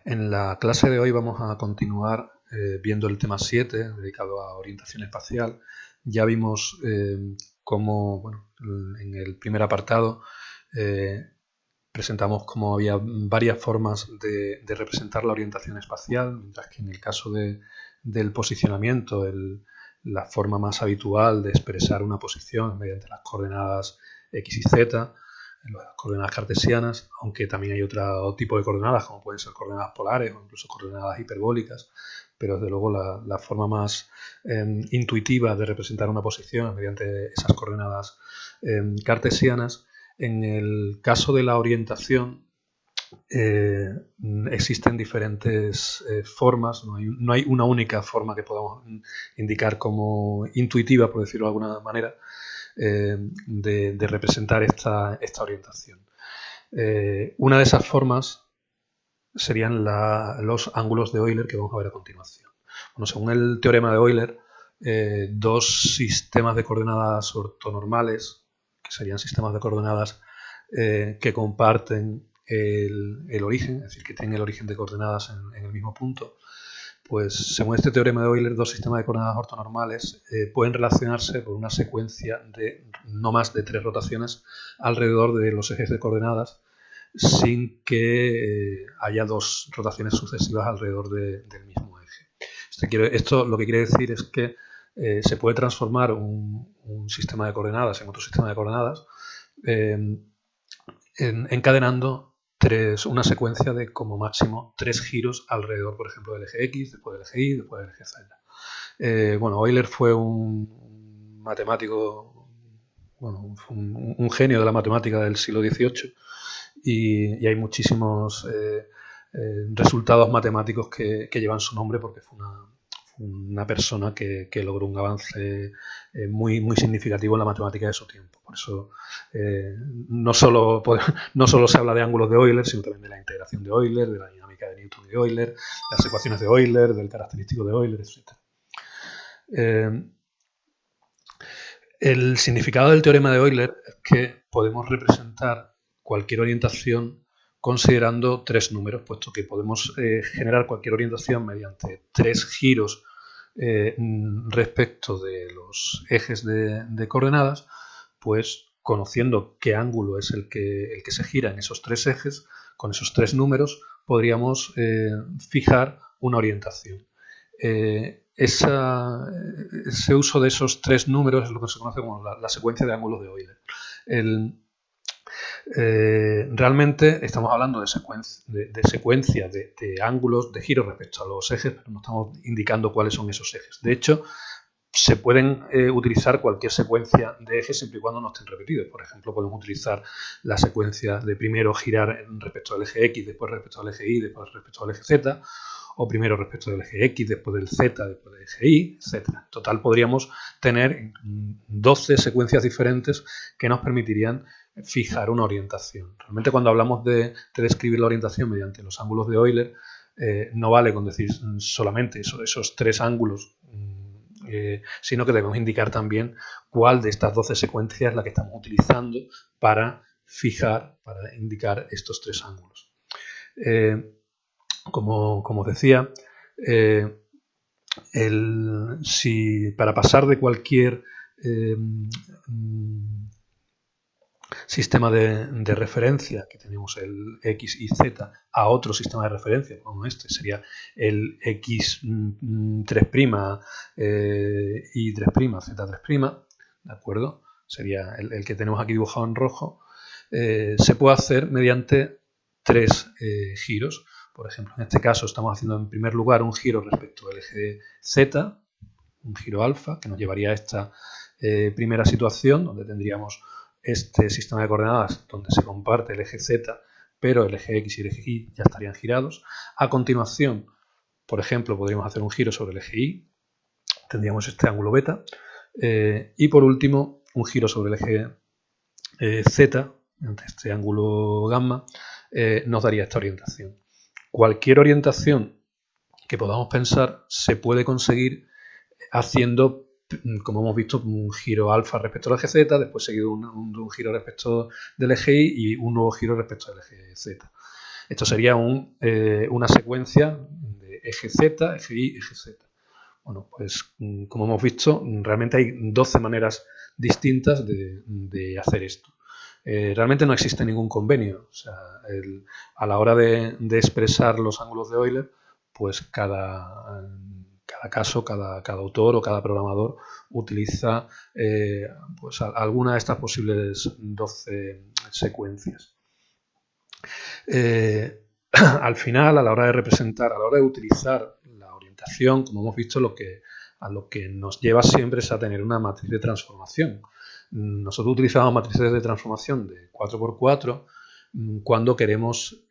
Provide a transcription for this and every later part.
En la clase de hoy vamos a continuar viendo el tema 7, dedicado a orientación espacial. Ya vimos cómo, bueno, en el primer apartado presentamos cómo había varias formas de representar la orientación espacial, mientras que en el caso del posicionamiento, la forma más habitual de expresar una posición mediante las coordenadas X y Z, las coordenadas cartesianas, aunque también hay otro tipo de coordenadas, como pueden ser coordenadas polares o incluso coordenadas hiperbólicas, pero desde luego la forma más intuitiva de representar una posición es mediante esas coordenadas cartesianas. En el caso de la orientación existen diferentes formas, no hay una única forma que podamos indicar como intuitiva, por decirlo de alguna manera, de representar esta orientación. Una de esas formas serían los ángulos de Euler que vamos a ver a continuación. Bueno, según el teorema de Euler, dos sistemas de coordenadas ortonormales, que serían sistemas de coordenadas que comparten el origen, es decir, que tienen el origen de coordenadas en el mismo punto, pues según este teorema de Euler, dos sistemas de coordenadas ortonormales pueden relacionarse por una secuencia de no más de 3 rotaciones alrededor de los ejes de coordenadas, sin que haya 2 rotaciones sucesivas alrededor del mismo eje. Esto lo que quiere decir es que se puede transformar un sistema de coordenadas en otro sistema de coordenadas encadenando una secuencia de como máximo 3 giros alrededor, por ejemplo, del eje X, después del eje Y, después del eje Z. Bueno, Euler fue un matemático, bueno, un genio de la matemática del siglo XVIII y hay muchísimos resultados matemáticos que llevan su nombre porque fue una persona que logró un avance muy significativo en la matemática de su tiempo. Por eso no solo se habla de ángulos de Euler, sino también de la integración de Euler, de la dinámica de Newton y de Euler, las ecuaciones de Euler, del característico de Euler, etc. El significado del teorema de Euler es que podemos representar cualquier orientación considerando 3 números, puesto que podemos generar cualquier orientación mediante 3 giros respecto de los ejes de coordenadas, pues conociendo qué ángulo es el que se gira en esos 3 ejes, con esos 3 números podríamos fijar una orientación. Ese uso de esos 3 números es lo que se conoce como la secuencia de ángulos de Euler. Realmente estamos hablando de secuencia de ángulos de giro respecto a los ejes, pero no estamos indicando cuáles son esos ejes. De hecho, se pueden utilizar cualquier secuencia de ejes siempre y cuando no estén repetidos. Por ejemplo, podemos utilizar la secuencia de primero girar respecto al eje X, después respecto al eje Y, después respecto al eje Z, o primero respecto del eje X, después del Z, después del eje Y, etc. En total podríamos tener 12 secuencias diferentes que nos permitirían fijar una orientación. Realmente cuando hablamos de describir la orientación mediante los ángulos de Euler, no vale con decir solamente esos 3 ángulos, sino que debemos indicar también cuál de estas 12 secuencias es la que estamos utilizando para indicar estos 3 ángulos. Como os decía, para pasar de cualquier sistema de referencia, que tenemos el X y Z, a otro sistema de referencia, como este sería el X3', Y3', Z3', ¿de acuerdo? Sería el que tenemos aquí dibujado en rojo. Se puede hacer mediante 3 giros. Por ejemplo, en este caso estamos haciendo en primer lugar un giro respecto del eje Z, un giro alfa, que nos llevaría a esta primera situación, donde tendríamos este sistema de coordenadas donde se comparte el eje Z, pero el eje X y el eje Y ya estarían girados. A continuación, por ejemplo, podríamos hacer un giro sobre el eje Y, tendríamos este ángulo beta, y por último, un giro sobre el eje Z, ante este ángulo gamma, nos daría esta orientación. Cualquier orientación que podamos pensar se puede conseguir haciendo, como hemos visto, un giro alfa respecto al eje Z, después seguido un giro respecto del eje Y y un nuevo giro respecto al eje Z. Esto sería una secuencia de eje Z, eje Y, eje Z. Bueno, pues como hemos visto, realmente hay 12 maneras distintas de hacer esto. Realmente no existe ningún convenio. O sea, a la hora de expresar los ángulos de Euler, pues cada caso, cada autor o cada programador utiliza pues alguna de estas posibles 12 secuencias. Al final, a la hora de representar, a la hora de utilizar la orientación, como hemos visto, a lo que nos lleva siempre es a tener una matriz de transformación. Nosotros utilizamos matrices de transformación de 4×4 cuando queremos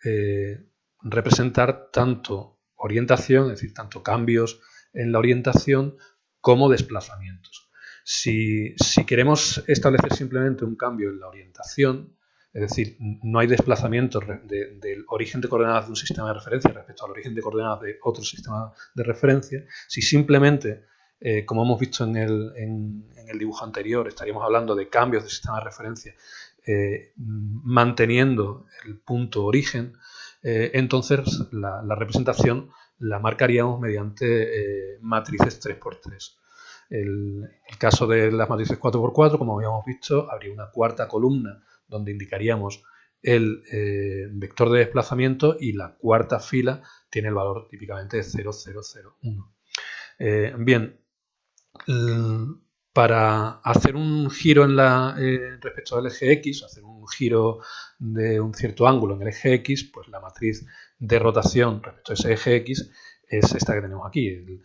representar tanto orientación, es decir, tanto cambios en la orientación como desplazamientos. Si queremos establecer simplemente un cambio en la orientación, es decir, no hay desplazamiento del origen de coordenadas de un sistema de referencia respecto al origen de coordenadas de otro sistema de referencia. Si simplemente, como hemos visto en el dibujo anterior, estaríamos hablando de cambios de sistema de referencia manteniendo el punto origen, entonces la representación la marcaríamos mediante matrices 3×3. El caso de las matrices 4×4, como habíamos visto, habría una cuarta columna donde indicaríamos el vector de desplazamiento y la cuarta fila tiene el valor típicamente de 0, 0, 0, 1. Bien, para hacer un giro respecto al eje X, hacer un giro de un cierto ángulo en el eje X, pues la matriz de rotación respecto a ese eje X es esta que tenemos aquí.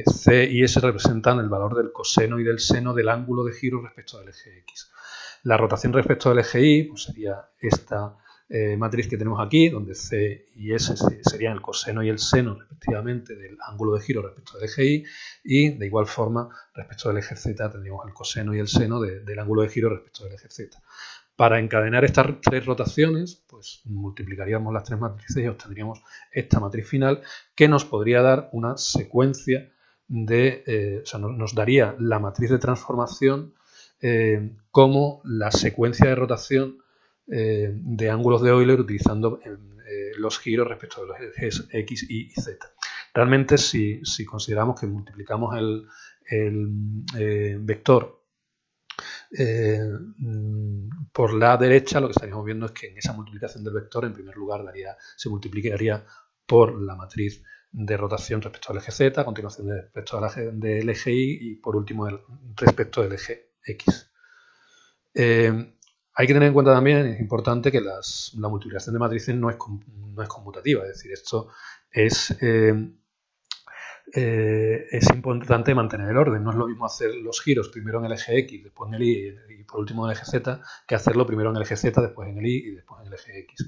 C y S representan el valor del coseno y del seno del ángulo de giro respecto al eje X. La rotación respecto al eje Y pues sería esta matriz que tenemos aquí, donde C y S serían el coseno y el seno respectivamente del ángulo de giro respecto al eje Y, y de igual forma respecto al eje Z tendríamos el coseno y el seno del ángulo de giro respecto al eje Z. Para encadenar estas tres rotaciones, pues multiplicaríamos las tres matrices y obtendríamos esta matriz final que nos podría dar una secuencia o sea, nos daría la matriz de transformación como la secuencia de rotación de ángulos de Euler utilizando los giros respecto a los ejes X, Y y Z. Realmente, si consideramos que multiplicamos el vector por la derecha, lo que estaríamos viendo es que en esa multiplicación del vector, en primer lugar, se multiplicaría por la matriz de rotación respecto al eje Z, a continuación respecto del eje Y y por último respecto del eje X. Hay que tener en cuenta también, es importante, que la multiplicación de matrices no es conmutativa, es decir, esto es importante mantener el orden. No es lo mismo hacer los giros primero en el eje X, después en el Y y por último en el eje Z, que hacerlo primero en el eje Z, después en el Y y después en el eje X.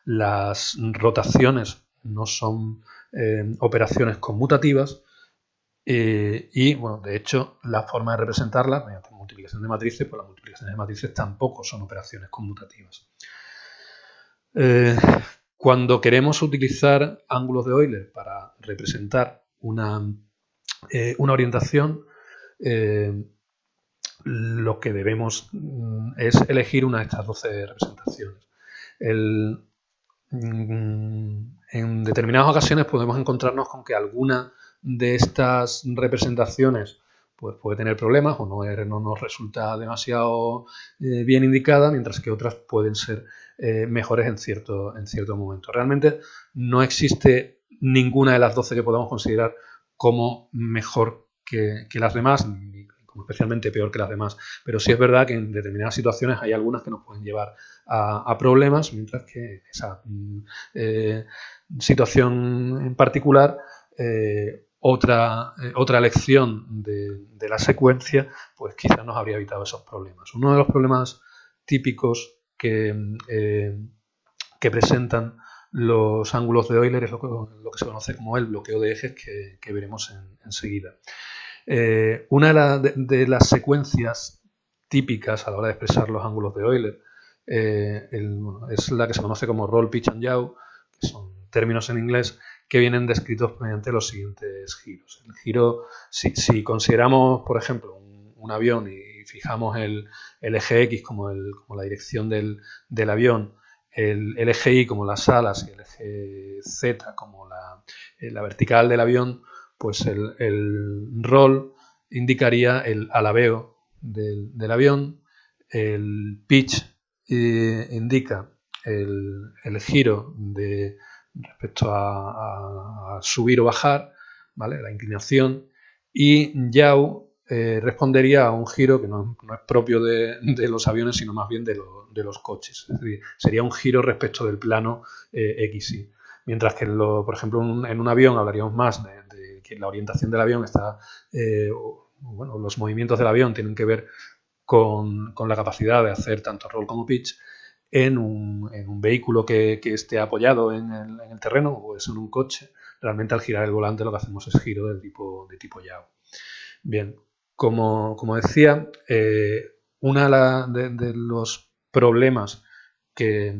Las rotaciones no son operaciones conmutativas y, bueno, de hecho, la forma de representarlas mediante multiplicación de matrices, pues las multiplicaciones de matrices tampoco son operaciones conmutativas. Cuando queremos utilizar ángulos de Euler para representar una orientación, lo que debemos es elegir una de estas 12 representaciones. En determinadas ocasiones podemos encontrarnos con que alguna de estas representaciones pues puede tener problemas o no nos resulta demasiado bien indicada, mientras que otras pueden ser mejores en cierto momento. Realmente no existe ninguna de las 12 que podamos considerar como mejor que las demás, ni como especialmente peor que las demás, pero sí es verdad que en determinadas situaciones hay algunas que nos pueden llevar a problemas, mientras que esa situación en particular, otra elección de la secuencia, pues quizás nos habría evitado esos problemas. Uno de los problemas típicos que presentan los ángulos de Euler es lo que se conoce como el bloqueo de ejes, que veremos enseguida. Una de las secuencias típicas a la hora de expresar los ángulos de Euler es la que se conoce como roll, pitch and yaw, que son términos en inglés que vienen descritos mediante los siguientes giros. El giro, si consideramos, por ejemplo, un avión y fijamos el eje X como la dirección del avión, el eje Y como las alas y el eje Z como la vertical del avión, pues el roll indicaría el alabeo del avión, el pitch indica el giro respecto a subir o bajar, ¿vale? La inclinación, y yaw respondería a un giro que no es propio de los aviones, sino más bien de los coches. Es decir, sería un giro respecto del plano XY. Mientras que, por ejemplo, en un avión hablaríamos más de que la orientación del avión está, bueno, los movimientos del avión tienen que ver con la capacidad de hacer tanto roll como pitch en un vehículo que esté apoyado en el terreno, o es en un coche. Realmente al girar el volante lo que hacemos es giro de tipo yaw. Bien, como decía, uno de los problemas que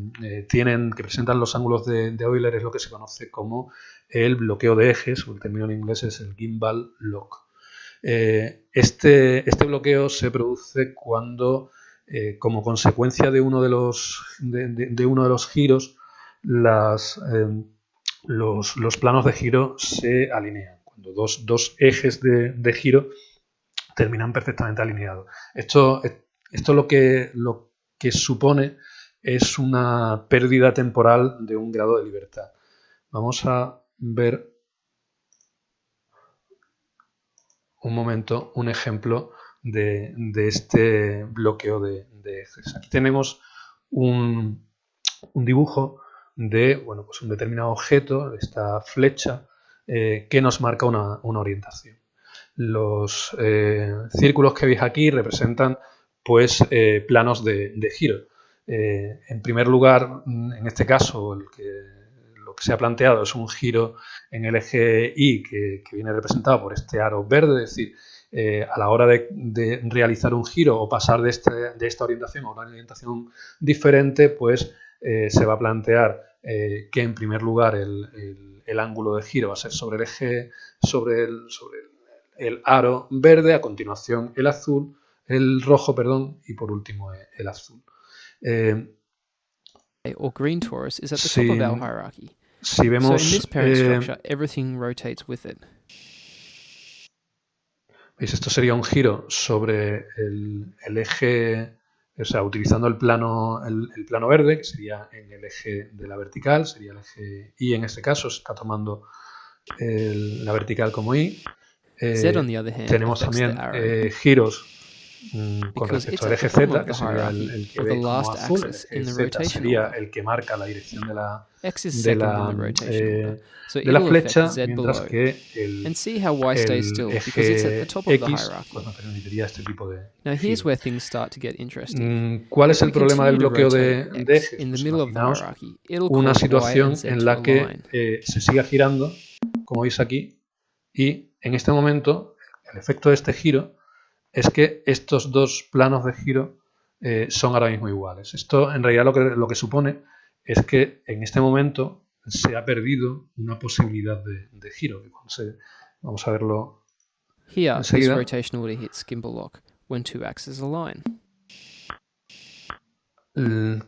presentan los ángulos de Euler es lo que se conoce como el bloqueo de ejes, o el término en inglés es el gimbal lock. Este bloqueo se produce cuando, como consecuencia de uno de los giros, los planos de giro se alinean. Cuando dos ejes de giro terminan perfectamente alineados. Esto lo que supone es una pérdida temporal de un grado de libertad. Vamos a ver un momento un ejemplo de este bloqueo de ejes. Aquí tenemos un dibujo de un determinado objeto, esta flecha, que nos marca una orientación. Los círculos que veis aquí representan pues planos de giro. En primer lugar, en este caso, lo que se ha planteado es un giro en el eje Y que viene representado por este aro verde, es decir, a la hora de realizar un giro o pasar de esta orientación a una orientación diferente, pues se va a plantear que en primer lugar el ángulo de giro va a ser sobre el eje, sobre el aro verde, a continuación el rojo, y por último el azul. Or green torus is at the top of our hierarchy. Si vemos, so in this parent structure, everything rotates with it. ¿Veis? Esto sería un giro sobre el eje, o sea, utilizando el plano verde, que sería en el eje de la vertical, sería el eje Y en este caso, se está tomando la vertical como Y. Z, on the other hand, tenemos también giros con respecto al eje Z, que sería el que ve como azul. El eje Z sería el que marca la dirección de la flecha, mientras que el eje X pues nos permitiría este tipo de giro. ¿Cuál es el problema del bloqueo de ejes? Pues imaginaos una situación en la que se siga girando, como veis aquí, y en este momento el efecto de este giro es que estos dos planos de giro son ahora mismo iguales. Esto en realidad lo que supone es que en este momento se ha perdido una posibilidad de giro. Vamos a verlo enseguida.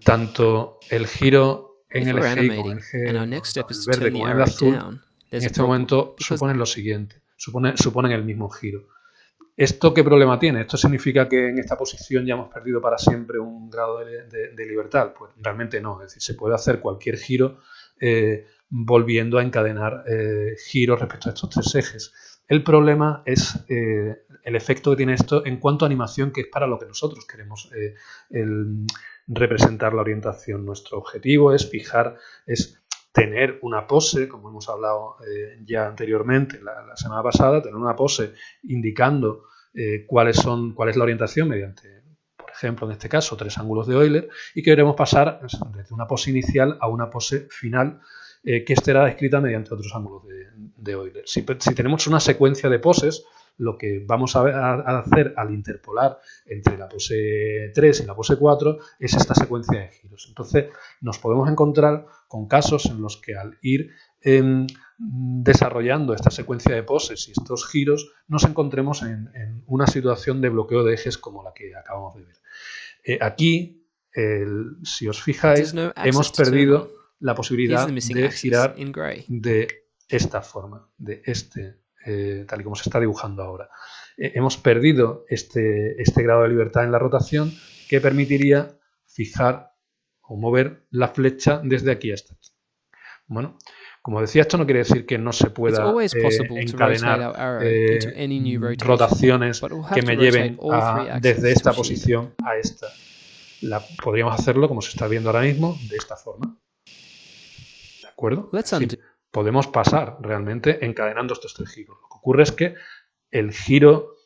Tanto el giro en el eje Y como el verde como el azul en este momento suponen lo siguiente, suponen el mismo giro. ¿Esto qué problema tiene? ¿Esto significa que en esta posición ya hemos perdido para siempre un grado de libertad? Pues realmente no, es decir, se puede hacer cualquier giro volviendo a encadenar giros respecto a estos tres ejes. El problema es el efecto que tiene esto en cuanto a animación, que es para lo que nosotros queremos representar la orientación. Nuestro objetivo es tener una pose, como hemos hablado ya anteriormente, la semana pasada, tener una pose indicando cuál es la orientación mediante, por ejemplo, en este caso, 3 ángulos de Euler, y que queremos pasar desde una pose inicial a una pose final que estará descrita mediante otros ángulos de Euler. Si tenemos una secuencia de poses, lo que vamos a hacer al interpolar entre la pose 3 y la pose 4 es esta secuencia de giros. Entonces nos podemos encontrar con casos en los que al ir desarrollando esta secuencia de poses y estos giros nos encontremos en una situación de bloqueo de ejes como la que acabamos de ver. Aquí si os fijáis, hemos perdido la posibilidad de girar de esta forma, de tal y como se está dibujando ahora. Hemos perdido este grado de libertad en la rotación que permitiría fijar o mover la flecha desde aquí hasta aquí. Bueno, como decía, esto no quiere decir que no se pueda encadenar rotaciones que me lleven desde esta posición a esta. Podríamos hacerlo, como se está viendo ahora mismo, de esta forma. ¿De acuerdo? Sí, podemos pasar realmente encadenando estos 3 giros. Lo que ocurre es que el giro,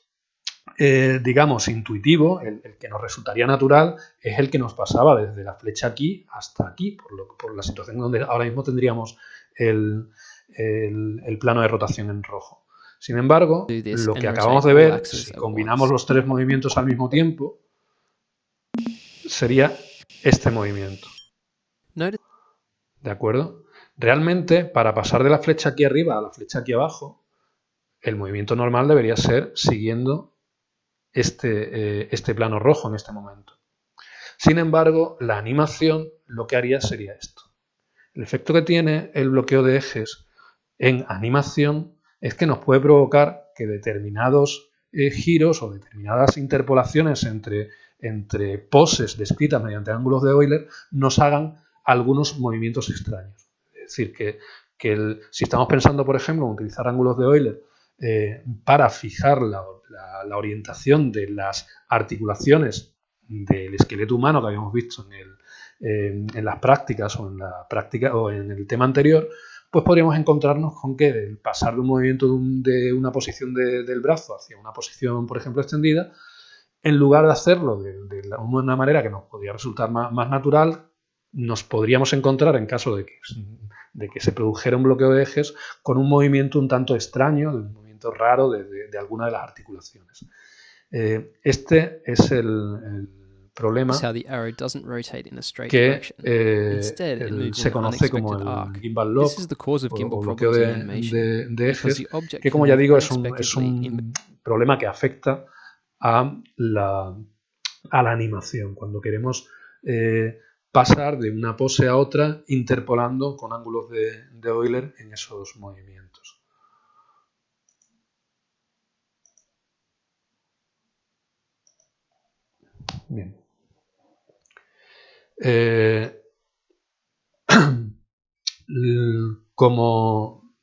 digamos, intuitivo, el que nos resultaría natural, es el que nos pasaba desde la flecha aquí hasta aquí, por la situación donde ahora mismo tendríamos el plano de rotación en rojo. Sin embargo, lo que acabamos de ver, si combinamos los 3 movimientos al mismo tiempo, sería este movimiento. ¿De acuerdo? Realmente, para pasar de la flecha aquí arriba a la flecha aquí abajo, el movimiento normal debería ser siguiendo este plano rojo en este momento. Sin embargo, la animación lo que haría sería esto. El efecto que tiene el bloqueo de ejes en animación es que nos puede provocar que determinados giros o determinadas interpolaciones entre poses descritas mediante ángulos de Euler nos hagan algunos movimientos extraños. Es decir, que si estamos pensando, por ejemplo, en utilizar ángulos de Euler para fijar la orientación de las articulaciones del esqueleto humano que habíamos visto en las prácticas o en el tema anterior, pues podríamos encontrarnos con que el pasar de un movimiento de una posición del brazo hacia una posición, por ejemplo, extendida, en lugar de hacerlo de una manera que nos podría resultar más natural, nos podríamos encontrar, en caso de que se produjera un bloqueo de ejes, con un movimiento un tanto extraño, un movimiento raro de alguna de las articulaciones. Este es el problema que se conoce como el gimbal lock o bloqueo de ejes, que, como ya digo, es un problema que afecta a la animación, cuando queremos pasar de una pose a otra interpolando con ángulos de Euler en esos movimientos. Bien. Como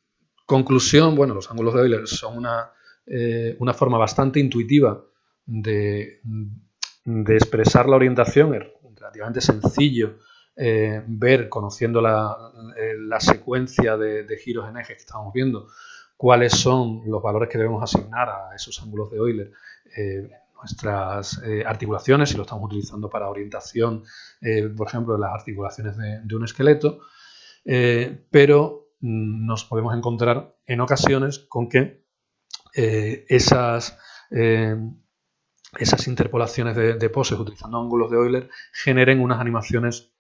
conclusión, bueno, los ángulos de Euler son una forma bastante intuitiva de expresar la orientación. Es relativamente sencillo ver, conociendo la secuencia de giros en ejes que estamos viendo, cuáles son los valores que debemos asignar a esos ángulos de Euler nuestras articulaciones, si lo estamos utilizando para orientación, por ejemplo, de las articulaciones de un esqueleto, pero nos podemos encontrar en ocasiones con que esas interpolaciones de poses utilizando ángulos de Euler generen unas animaciones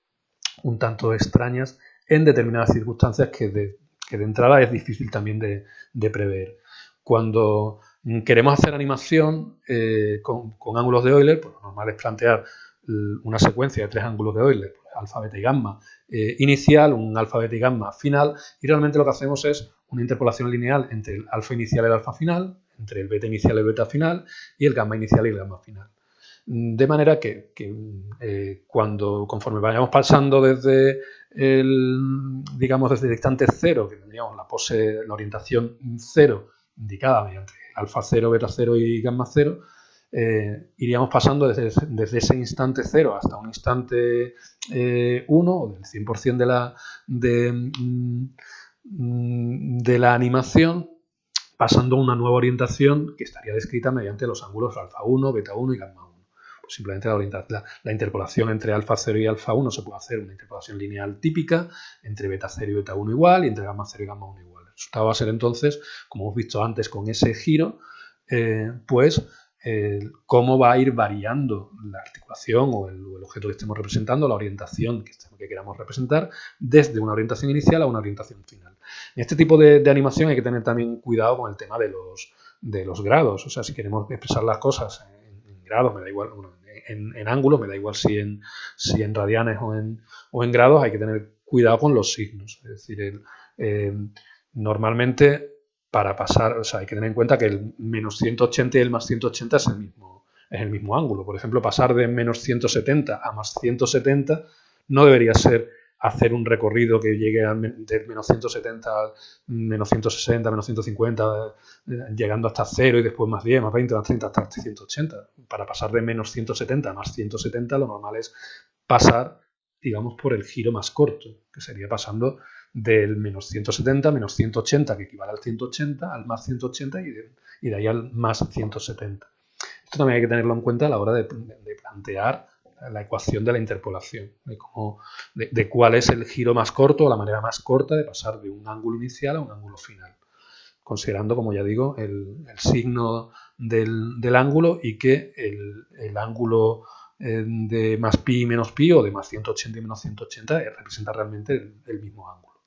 un tanto extrañas en determinadas circunstancias que de entrada es difícil también de prever. Cuando queremos hacer animación con ángulos de Euler, pues lo normal es plantear una secuencia de 3 ángulos de Euler, alfa, beta y gamma inicial, un alfa, beta y gamma final, y realmente lo que hacemos es una interpolación lineal entre el alfa inicial y el alfa final, entre el beta inicial y el beta final, y el gamma inicial y el gamma final. De manera que conforme vayamos pasando desde el instante 0, que tendríamos la orientación 0 indicada mediante alfa 0, beta 0 y gamma 0, iríamos pasando desde ese instante 0 hasta un instante 1, o del 100% de la animación, pasando a una nueva orientación que estaría descrita mediante los ángulos alfa 1, beta 1 y gamma 1. Pues simplemente la interpolación entre alfa 0 y alfa 1 se puede hacer una interpolación lineal típica, entre beta 0 y beta 1 igual, y entre gamma 0 y gamma 1 igual. El resultado va a ser entonces, como hemos visto antes con ese giro, cómo va a ir variando la articulación o el objeto que estemos representando, la orientación que queramos representar, desde una orientación inicial a una orientación final. En este tipo de animación hay que tener también cuidado con el tema de los grados. O sea, si queremos expresar las cosas en grados, me da igual, en ángulos, me da igual si en radianes o en grados, hay que tener cuidado con los signos. Es decir, normalmente para pasar, o sea, hay que tener en cuenta que el menos 180 y el más 180 es el mismo ángulo. Por ejemplo, pasar de menos 170 a más 170 no debería ser hacer un recorrido que llegue del menos 170 al menos 160, menos 150, llegando hasta 0 y después más 10, más 20, más 30, hasta 180. Para pasar de menos 170 a más 170, lo normal es pasar, digamos, por el giro más corto, que sería pasando del menos 170, menos 180, que equivale al 180, al más 180 y de ahí al más 170. Esto también hay que tenerlo en cuenta a la hora de plantear la ecuación de la interpolación, de cuál es el giro más corto o la manera más corta de pasar de un ángulo inicial a un ángulo final, considerando, como ya digo, el signo del ángulo y que el ángulo de más pi y menos pi o de más 180 y menos 180 representa realmente el mismo ángulo.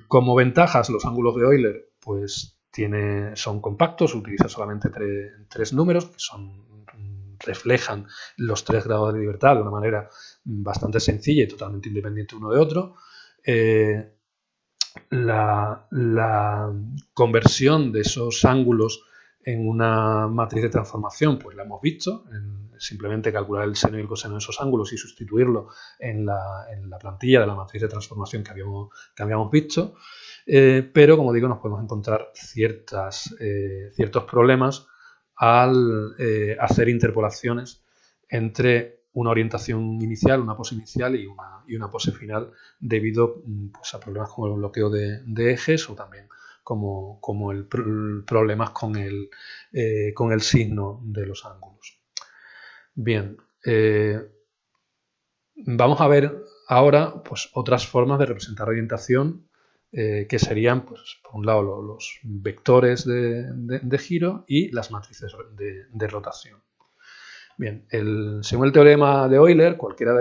Como ventajas, los ángulos de Euler pues son compactos, utiliza solamente tres números que reflejan los 3 grados de libertad de una manera bastante sencilla y totalmente independiente uno de otro. La conversión de esos ángulos en una matriz de transformación, pues la hemos visto, simplemente calcular el seno y el coseno de esos ángulos y sustituirlo en la plantilla de la matriz de transformación que habíamos visto. Pero, como digo, nos podemos encontrar ciertos problemas al hacer interpolaciones entre una orientación inicial, una pose inicial y una pose final, debido pues, a problemas como el bloqueo de ejes o también como problemas con el signo de los ángulos. Bien, vamos a ver ahora pues, otras formas de representar orientación que serían, pues, por un lado, los vectores de giro y las matrices de rotación. Bien, según el teorema de Euler, cualquiera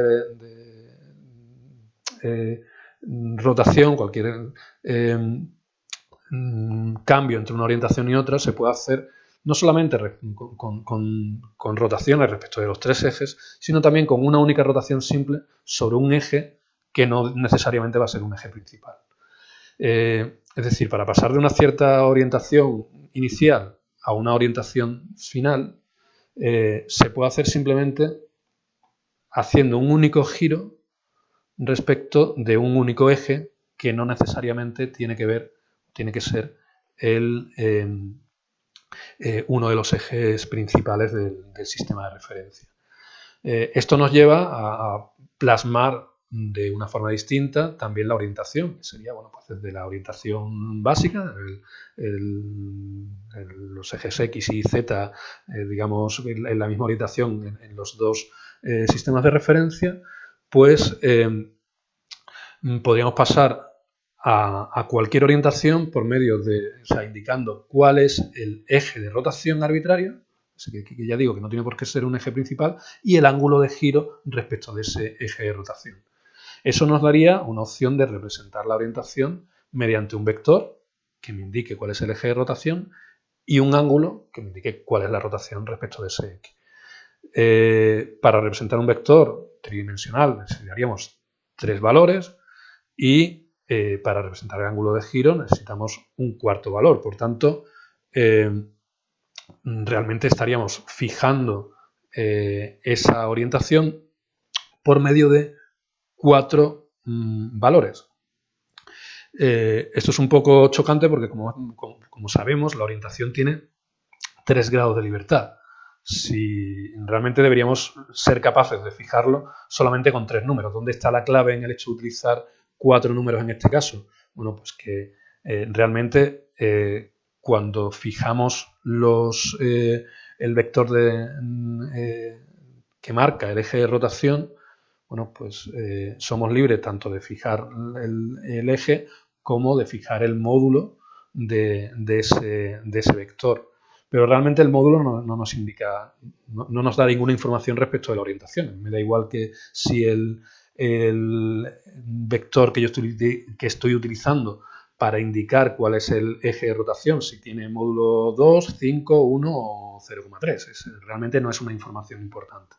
rotación, cualquier cambio entre una orientación y otra se puede hacer no solamente con rotaciones respecto de los 3 ejes, sino también con una única rotación simple sobre un eje que no necesariamente va a ser un eje principal. Es decir, para pasar de una cierta orientación inicial a una orientación final, se puede hacer simplemente haciendo un único giro respecto de un único eje que no necesariamente tiene que ser uno de los ejes principales del sistema de referencia. Esto nos lleva a plasmar de una forma distinta también la orientación, que sería, bueno, pues desde la orientación básica, los ejes X y Z, digamos, en la misma orientación en los dos sistemas de referencia, pues podríamos pasar a cualquier orientación por medio o sea, indicando cuál es el eje de rotación arbitrario, que ya digo que no tiene por qué ser un eje principal, y el ángulo de giro respecto de ese eje de rotación. Eso nos daría una opción de representar la orientación mediante un vector que me indique cuál es el eje de rotación y un ángulo que me indique cuál es la rotación respecto de ese eje. Para representar un vector tridimensional necesitaríamos 3 valores y para representar el ángulo de giro necesitamos un cuarto valor. Por tanto, realmente estaríamos fijando esa orientación por medio de 4 valores. Esto es un poco chocante porque, como sabemos, la orientación tiene 3 grados de libertad. Si realmente deberíamos ser capaces de fijarlo solamente con 3 números. ¿Dónde está la clave en el hecho de utilizar 4 números en este caso? Bueno, pues que realmente cuando fijamos el vector que marca el eje de rotación, bueno, pues somos libres tanto de fijar el eje como de fijar el módulo de ese vector. Pero realmente el módulo no nos indica, no nos da ninguna información respecto de la orientación. Me da igual que si el vector que estoy utilizando para indicar cuál es el eje de rotación, si tiene módulo 2, 5, 1 o 0,3. Realmente no es una información importante.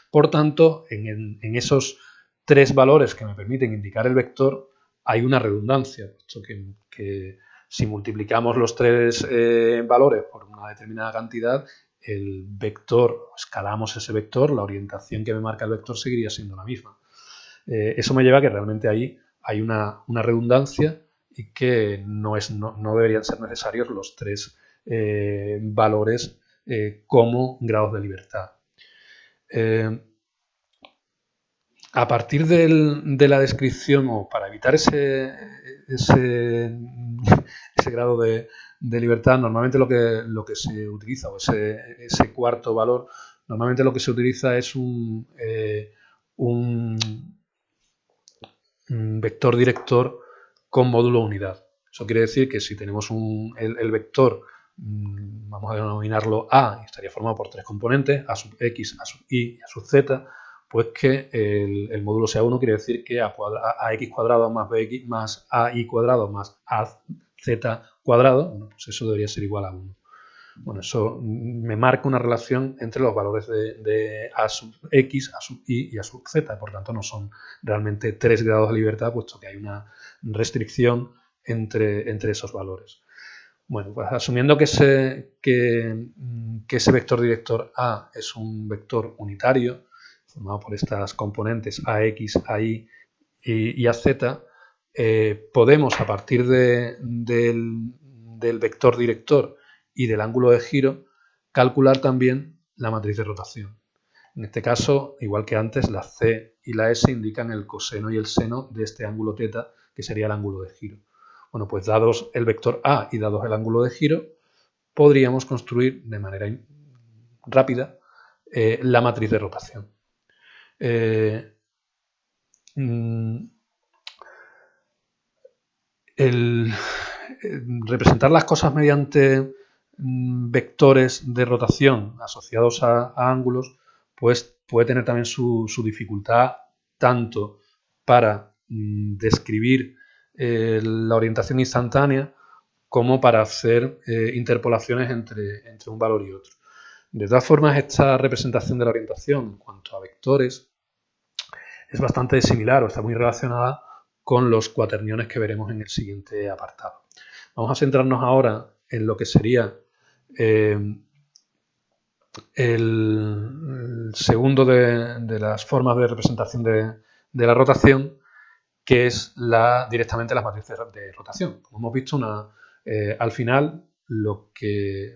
Por tanto, en esos 3 valores que me permiten indicar el vector, hay una redundancia, puesto que si multiplicamos los 3 valores por una determinada cantidad, el vector, escalamos ese vector, la orientación que me marca el vector seguiría siendo la misma. Eso me lleva a que realmente ahí hay una redundancia y que no deberían ser necesarios los 3 valores como grados de libertad. A partir de la descripción, o para evitar ese grado de libertad, normalmente lo que se utiliza, o ese cuarto valor, normalmente lo que se utiliza es un vector director con módulo unidad. Eso quiere decir que si tenemos el vector, vamos a denominarlo A, y estaría formado por 3 componentes, A sub X, A sub Y y A sub Z, pues que el módulo sea 1 quiere decir que AX cuadrado más BX más AI cuadrado más AZ cuadrado, bueno, pues eso debería ser igual a 1. Bueno, eso me marca una relación entre los valores de A sub X, A sub Y y A sub Z. Por tanto, no son realmente 3 grados de libertad, puesto que hay una restricción entre esos valores. Bueno, pues asumiendo que ese vector director A es un vector unitario, formado por estas componentes AX, AI y AZ, podemos, a partir del vector director y del ángulo de giro, calcular también la matriz de rotación. En este caso, igual que antes, la C y la S indican el coseno y el seno de este ángulo θ, que sería el ángulo de giro. Bueno, pues dados el vector A y dados el ángulo de giro, podríamos construir de manera rápida la matriz de rotación. Representar las cosas mediante vectores de rotación asociados a ángulos, pues puede tener también su dificultad, tanto para describir la orientación instantánea como para hacer interpolaciones entre un valor y otro. De todas formas, esta representación de la orientación en cuanto a vectores es bastante similar o está muy relacionada con los cuaterniones que veremos en el siguiente apartado. Vamos a centrarnos ahora en lo que sería el segundo de las formas de representación de la rotación, que es directamente las matrices de rotación. Como hemos visto, al final lo que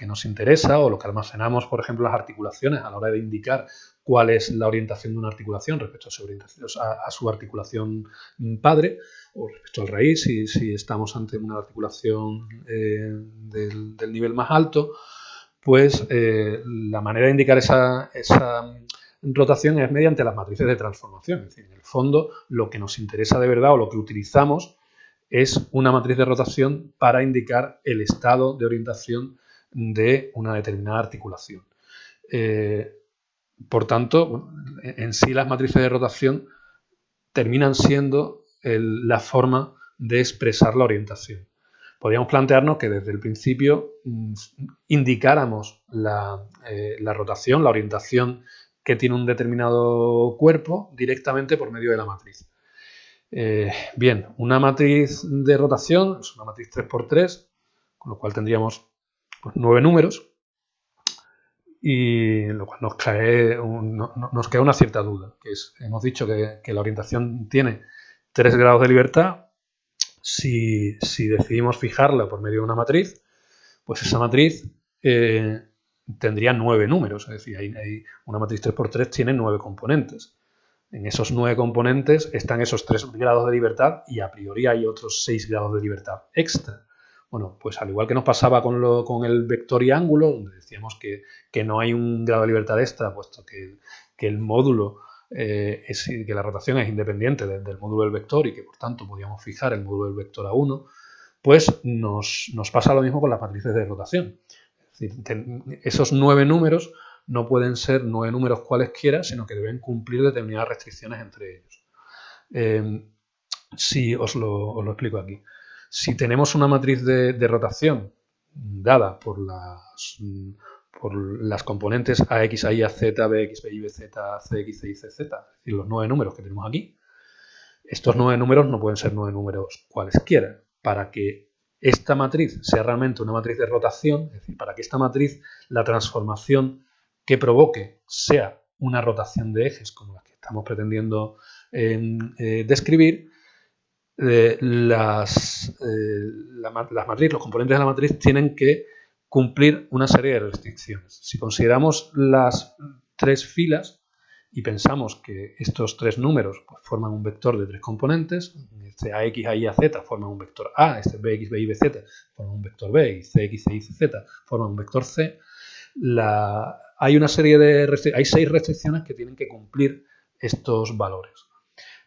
nos interesa, o lo que almacenamos, por ejemplo, las articulaciones a la hora de indicar cuál es la orientación de una articulación respecto a su articulación padre, o respecto al raíz, si estamos ante una articulación del nivel más alto, pues la manera de indicar esa rotación es mediante las matrices de transformación. Es decir, en el fondo, lo que nos interesa de verdad, o lo que utilizamos, es una matriz de rotación para indicar el estado de orientación de una determinada articulación. Por tanto, en sí las matrices de rotación terminan siendo la forma de expresar la orientación. Podríamos plantearnos que desde el principio indicáramos la rotación, la orientación que tiene un determinado cuerpo directamente por medio de la matriz. Bien, una matriz de rotación es una matriz 3×3, con lo cual tendríamos 9 números, y lo cual nos queda una cierta duda, que es, hemos dicho que la orientación tiene 3 grados de libertad. Si decidimos fijarla por medio de una matriz, pues esa matriz tendría 9 números, es decir, hay una matriz 3×3 tiene 9 componentes. En esos 9 componentes están esos 3 grados de libertad y a priori hay otros 6 grados de libertad extra. Bueno, pues al igual que nos pasaba con el vector y ángulo, donde decíamos que no hay un grado de libertad extra, puesto que el módulo, que la rotación es independiente del módulo del vector y que por tanto podíamos fijar el módulo del vector a 1, pues nos pasa lo mismo con las matrices de rotación. Es decir, esos 9 números no pueden ser 9 números cualesquiera, sino que deben cumplir determinadas restricciones entre ellos. Sí, os lo explico aquí. Si tenemos una matriz de rotación dada por las componentes AX, AY, AZ, BX, BY, BZ, CX, CY, CZ, es decir, los 9 números que tenemos aquí, estos 9 números no pueden ser 9 números cualesquiera. Para que esta matriz sea realmente una matriz de rotación, es decir, para que esta matriz, la transformación que provoque sea una rotación de ejes como la que estamos pretendiendo describir, los componentes de la matriz tienen que cumplir una serie de restricciones. Si consideramos las 3 filas y pensamos que estos 3 números pues, forman un vector de 3 componentes, este AX, AY, AZ forman un vector A, este BX, BY, BZ forman un vector B y CX, CY, CZ forman un vector C, hay una serie de hay 6 restricciones que tienen que cumplir estos valores.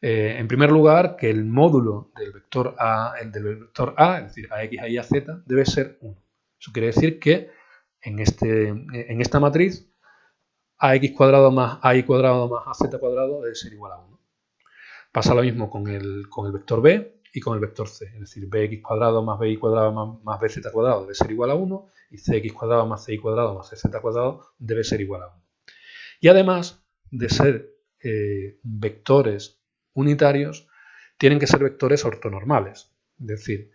En primer lugar, que el módulo del vector A, es decir, AX, AY, AZ, debe ser 1. Eso quiere decir que en esta matriz AX cuadrado más AY cuadrado más AZ cuadrado debe ser igual a 1. Pasa lo mismo con el vector B y con el vector C. Es decir, BX cuadrado más BY cuadrado más BZ cuadrado debe ser igual a 1 y CX cuadrado más CY cuadrado más CZ cuadrado debe ser igual a 1. Y además de ser vectores unitarios, tienen que ser vectores ortonormales. Es decir,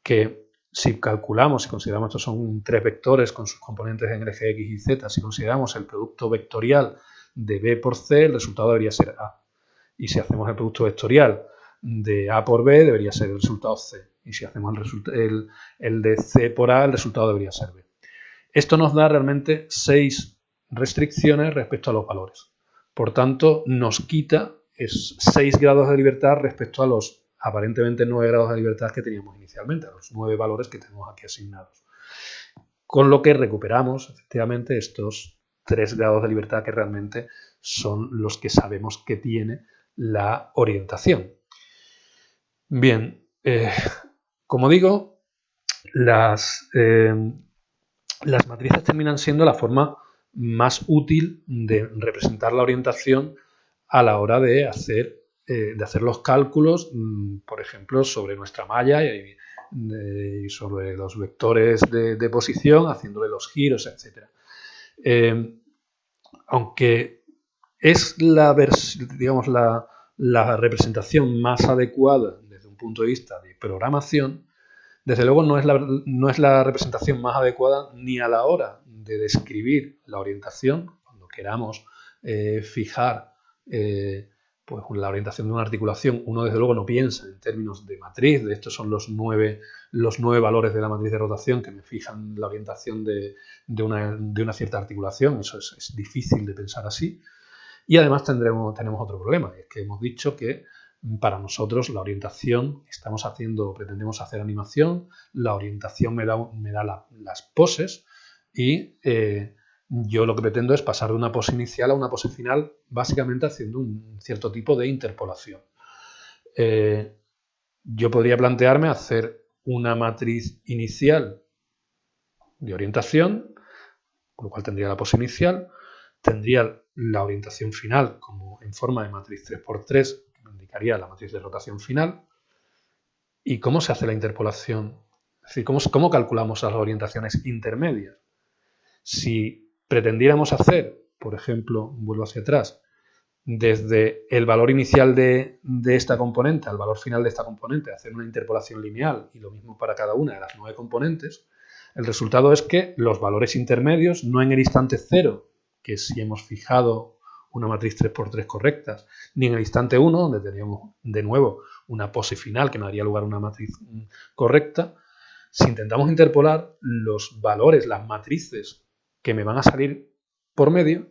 que si calculamos, si consideramos que estos son 3 vectores con sus componentes en el eje X y Z, si consideramos el producto vectorial de B por C, el resultado debería ser A. Y si hacemos el producto vectorial de A por B, debería ser el resultado C. Y si hacemos el de C por A, el resultado debería ser B. Esto nos da realmente 6 restricciones respecto a los valores. Por tanto, nos quita 6 grados de libertad respecto a los aparentemente 9 grados de libertad que teníamos inicialmente, a los 9 valores que tenemos aquí asignados. Con lo que recuperamos, efectivamente, estos 3 grados de libertad que realmente son los que sabemos que tiene la orientación. Bien, como digo, las matrices terminan siendo la forma más útil de representar la orientación a la hora de hacer los cálculos, por ejemplo, sobre nuestra malla y sobre los vectores de posición, haciéndole los giros, etc. Aunque es la representación más adecuada desde un punto de vista de programación, desde luego no es la representación más adecuada ni a la hora de describir la orientación, cuando queramos fijar pues la orientación de una articulación. Uno desde luego no piensa en términos de matriz, de estos son los 9 valores de la matriz de rotación que me fijan la orientación de una cierta articulación. Eso es difícil de pensar así. Y además tenemos otro problema, es que hemos dicho que para nosotros la orientación, pretendemos hacer animación, la orientación me da las poses y yo lo que pretendo es pasar de una pose inicial a una pose final, básicamente haciendo un cierto tipo de interpolación. Yo podría plantearme hacer una matriz inicial de orientación, con lo cual tendría la pose inicial, tendría la orientación final como en forma de matriz 3×3, que me indicaría la matriz de rotación final. ¿Y cómo se hace la interpolación? Es decir, ¿cómo calculamos las orientaciones intermedias? Si pretendiéramos hacer, por ejemplo, vuelvo hacia atrás, desde el valor inicial de esta componente al valor final de esta componente, hacer una interpolación lineal y lo mismo para cada una de las 9 componentes, el resultado es que los valores intermedios, no en el instante 0, que si hemos fijado una matriz 3×3 correctas, ni en el instante 1, donde teníamos de nuevo una pose final que me daría lugar a una matriz correcta, si intentamos interpolar los valores, las matrices que me van a salir por medio,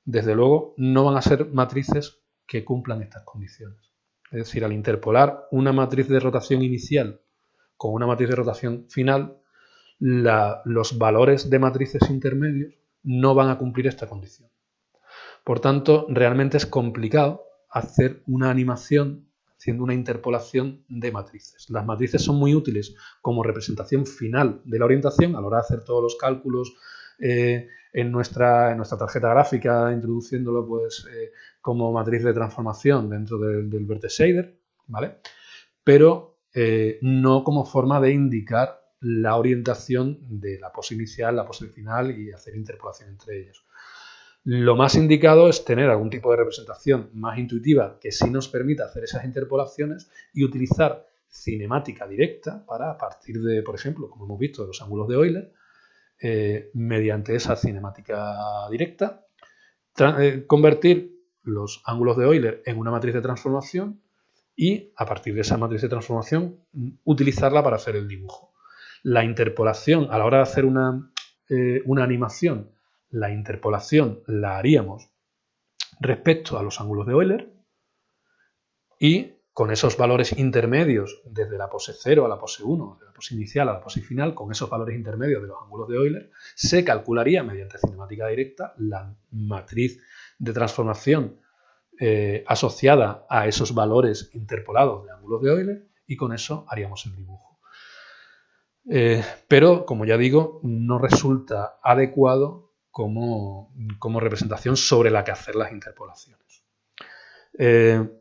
desde luego no van a ser matrices que cumplan estas condiciones. Es decir, al interpolar una matriz de rotación inicial con una matriz de rotación final, los valores de matrices intermedios no van a cumplir esta condición. Por tanto, realmente es complicado hacer una animación haciendo una interpolación de matrices. Las matrices son muy útiles como representación final de la orientación a la hora de hacer todos los cálculos en nuestra tarjeta gráfica, introduciéndolo pues, como matriz de transformación dentro del Vertex Shader, ¿vale? Pero no como forma de indicar la orientación de la pose inicial, la pose final y hacer interpolación entre ellos. Lo más indicado es tener algún tipo de representación más intuitiva que sí nos permita hacer esas interpolaciones y utilizar cinemática directa para, a partir de, por ejemplo, como hemos visto, de los ángulos de Euler, mediante esa cinemática directa, convertir los ángulos de Euler en una matriz de transformación y, a partir de esa matriz de transformación, utilizarla para hacer el dibujo. La interpolación, a la hora de hacer una animación, la interpolación la haríamos respecto a los ángulos de Euler y con esos valores intermedios desde la pose 0 a la pose 1, de la pose inicial a la pose final, con esos valores intermedios de los ángulos de Euler, se calcularía mediante cinemática directa la matriz de transformación asociada a esos valores interpolados de ángulos de Euler y con eso haríamos el dibujo. Pero, como ya digo, no resulta adecuado como representación sobre la que hacer las interpolaciones. El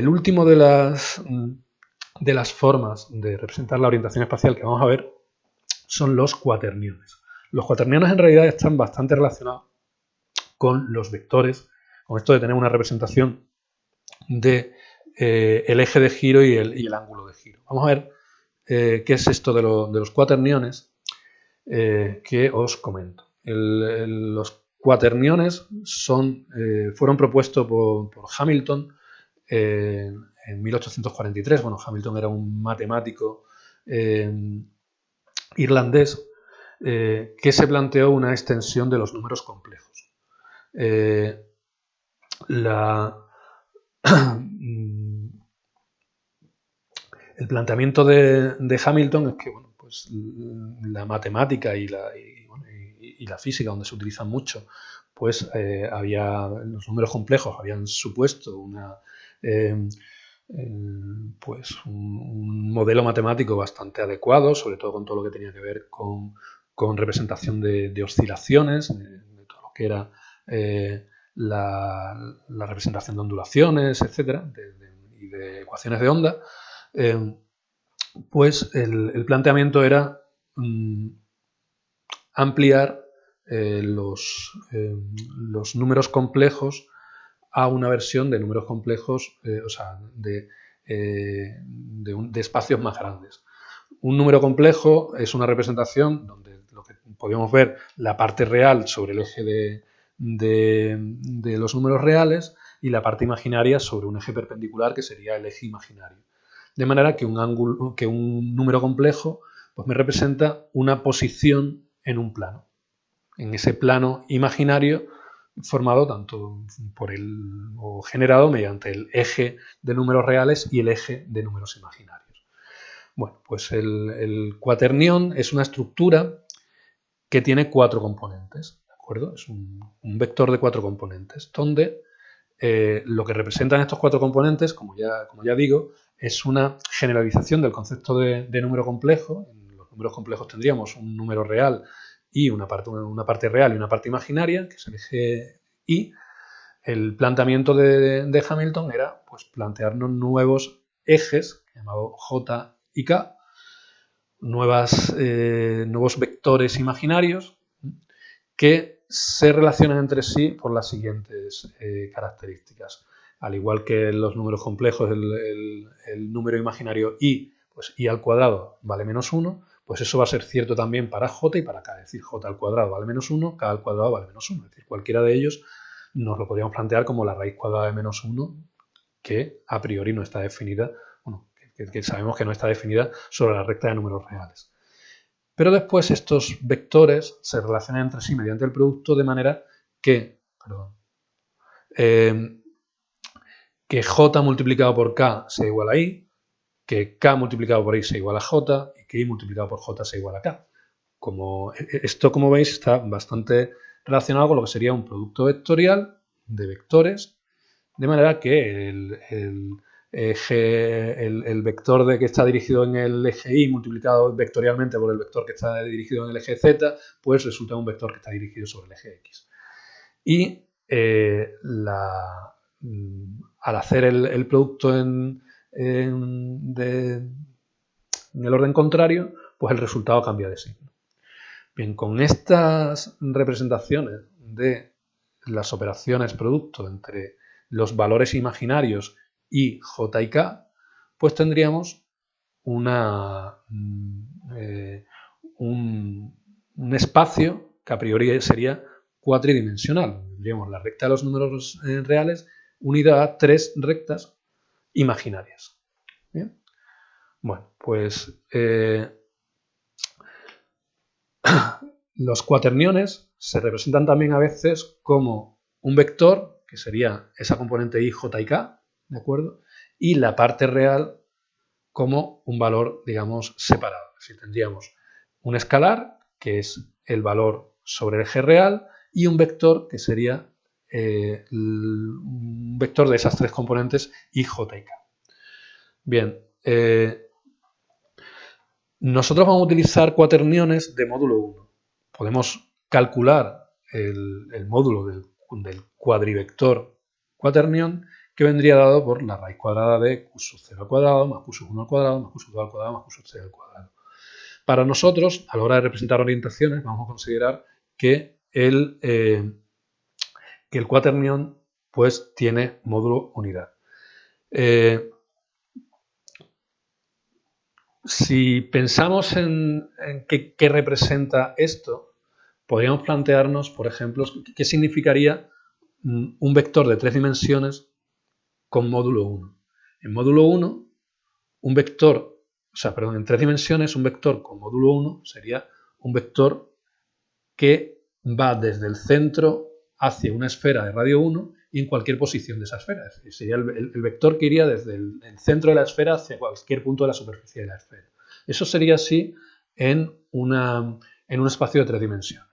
último de las formas de representar la orientación espacial que vamos a ver son los cuaterniones. Los cuaterniones en realidad están bastante relacionados con los vectores, con esto de tener una representación de el eje de giro y el ángulo de giro. Vamos a ver qué es esto de los cuaterniones que os comento. Los cuaterniones fueron propuestos por Hamilton en 1843. Bueno, Hamilton era un matemático irlandés que se planteó una extensión de los números complejos. El planteamiento de Hamilton es que pues, la matemática y la física, donde se utilizan mucho, pues los números complejos habían supuesto pues un modelo matemático bastante adecuado, sobre todo con todo lo que tenía que ver con representación de oscilaciones, de todo lo que era la representación de ondulaciones, etcétera, y de ecuaciones de onda. Pues el planteamiento era ampliar los números complejos a una versión de números complejos, o sea, de espacios más grandes. Un número complejo es una representación donde lo que podemos ver la parte real sobre el eje de los números reales y la parte imaginaria sobre un eje perpendicular que sería el eje imaginario. De manera que un número complejo pues me representa una posición en un plano. En ese plano imaginario formado tanto o generado mediante el eje de números reales y el eje de números imaginarios. Bueno, pues el cuaternión es una estructura que tiene 4 componentes, ¿de acuerdo? Es un vector de 4 componentes, donde lo que representan estos 4 componentes, como ya digo, es una generalización del concepto de número complejo. En los números complejos tendríamos un número real y una parte real y una parte imaginaria, que es el eje Y. El planteamiento de Hamilton era pues, plantearnos nuevos ejes, llamados J y K, nuevos vectores imaginarios que se relacionan entre sí por las siguientes características. Al igual que en los números complejos, el número imaginario I, pues I al cuadrado vale menos 1, pues eso va a ser cierto también para J y para K. Es decir, J al cuadrado vale menos 1, K al cuadrado vale menos 1. Es decir, cualquiera de ellos nos lo podríamos plantear como la raíz cuadrada de menos 1, que a priori no está definida, bueno, que sabemos que no está definida sobre la recta de números reales. Pero después estos vectores se relacionan entre sí mediante el producto de manera que J multiplicado por K sea igual a I, que K multiplicado por I sea igual a J y que I multiplicado por J sea igual a K. Esto, como veis, está bastante relacionado con lo que sería un producto vectorial de vectores, de manera que el vector que está dirigido en el eje Y multiplicado vectorialmente por el vector que está dirigido en el eje Z, pues resulta un vector que está dirigido sobre el eje X. Y al hacer el producto en el orden contrario, pues el resultado cambia de signo. Bien, con estas representaciones de las operaciones producto entre los valores imaginarios y J y K, pues tendríamos un espacio que a priori sería cuatridimensional. Tendríamos la recta de los números reales unida a 3 rectas imaginarias. ¿Bien? Bueno, pues los cuaterniones se representan también a veces como un vector, que sería esa componente i, j y k, ¿de acuerdo? Y la parte real como un valor, digamos, separado. Es decir, tendríamos un escalar, que es el valor sobre el eje real, y un vector, que sería un vector de esas 3 componentes i, j y k. Bien, nosotros vamos a utilizar cuaterniones de módulo 1. Podemos calcular el módulo del cuadrivector cuaternión, que vendría dado por la raíz cuadrada de q sub 0 al cuadrado más q sub 1 al cuadrado más q sub 2 al cuadrado más q sub 3 al cuadrado. Para nosotros, a la hora de representar orientaciones, vamos a considerar que el cuaternión pues tiene módulo unidad. Si pensamos en qué representa esto, podríamos plantearnos, por ejemplo, qué significaría un vector de 3 dimensiones con módulo 1. En módulo 1, en 3 dimensiones, un vector con módulo 1 sería un vector que va desde el centro hacia una esfera de radio 1 y en cualquier posición de esa esfera. Es decir, sería el vector que iría desde el centro de la esfera hacia cualquier punto de la superficie de la esfera. Eso sería así en un espacio de 3 dimensiones.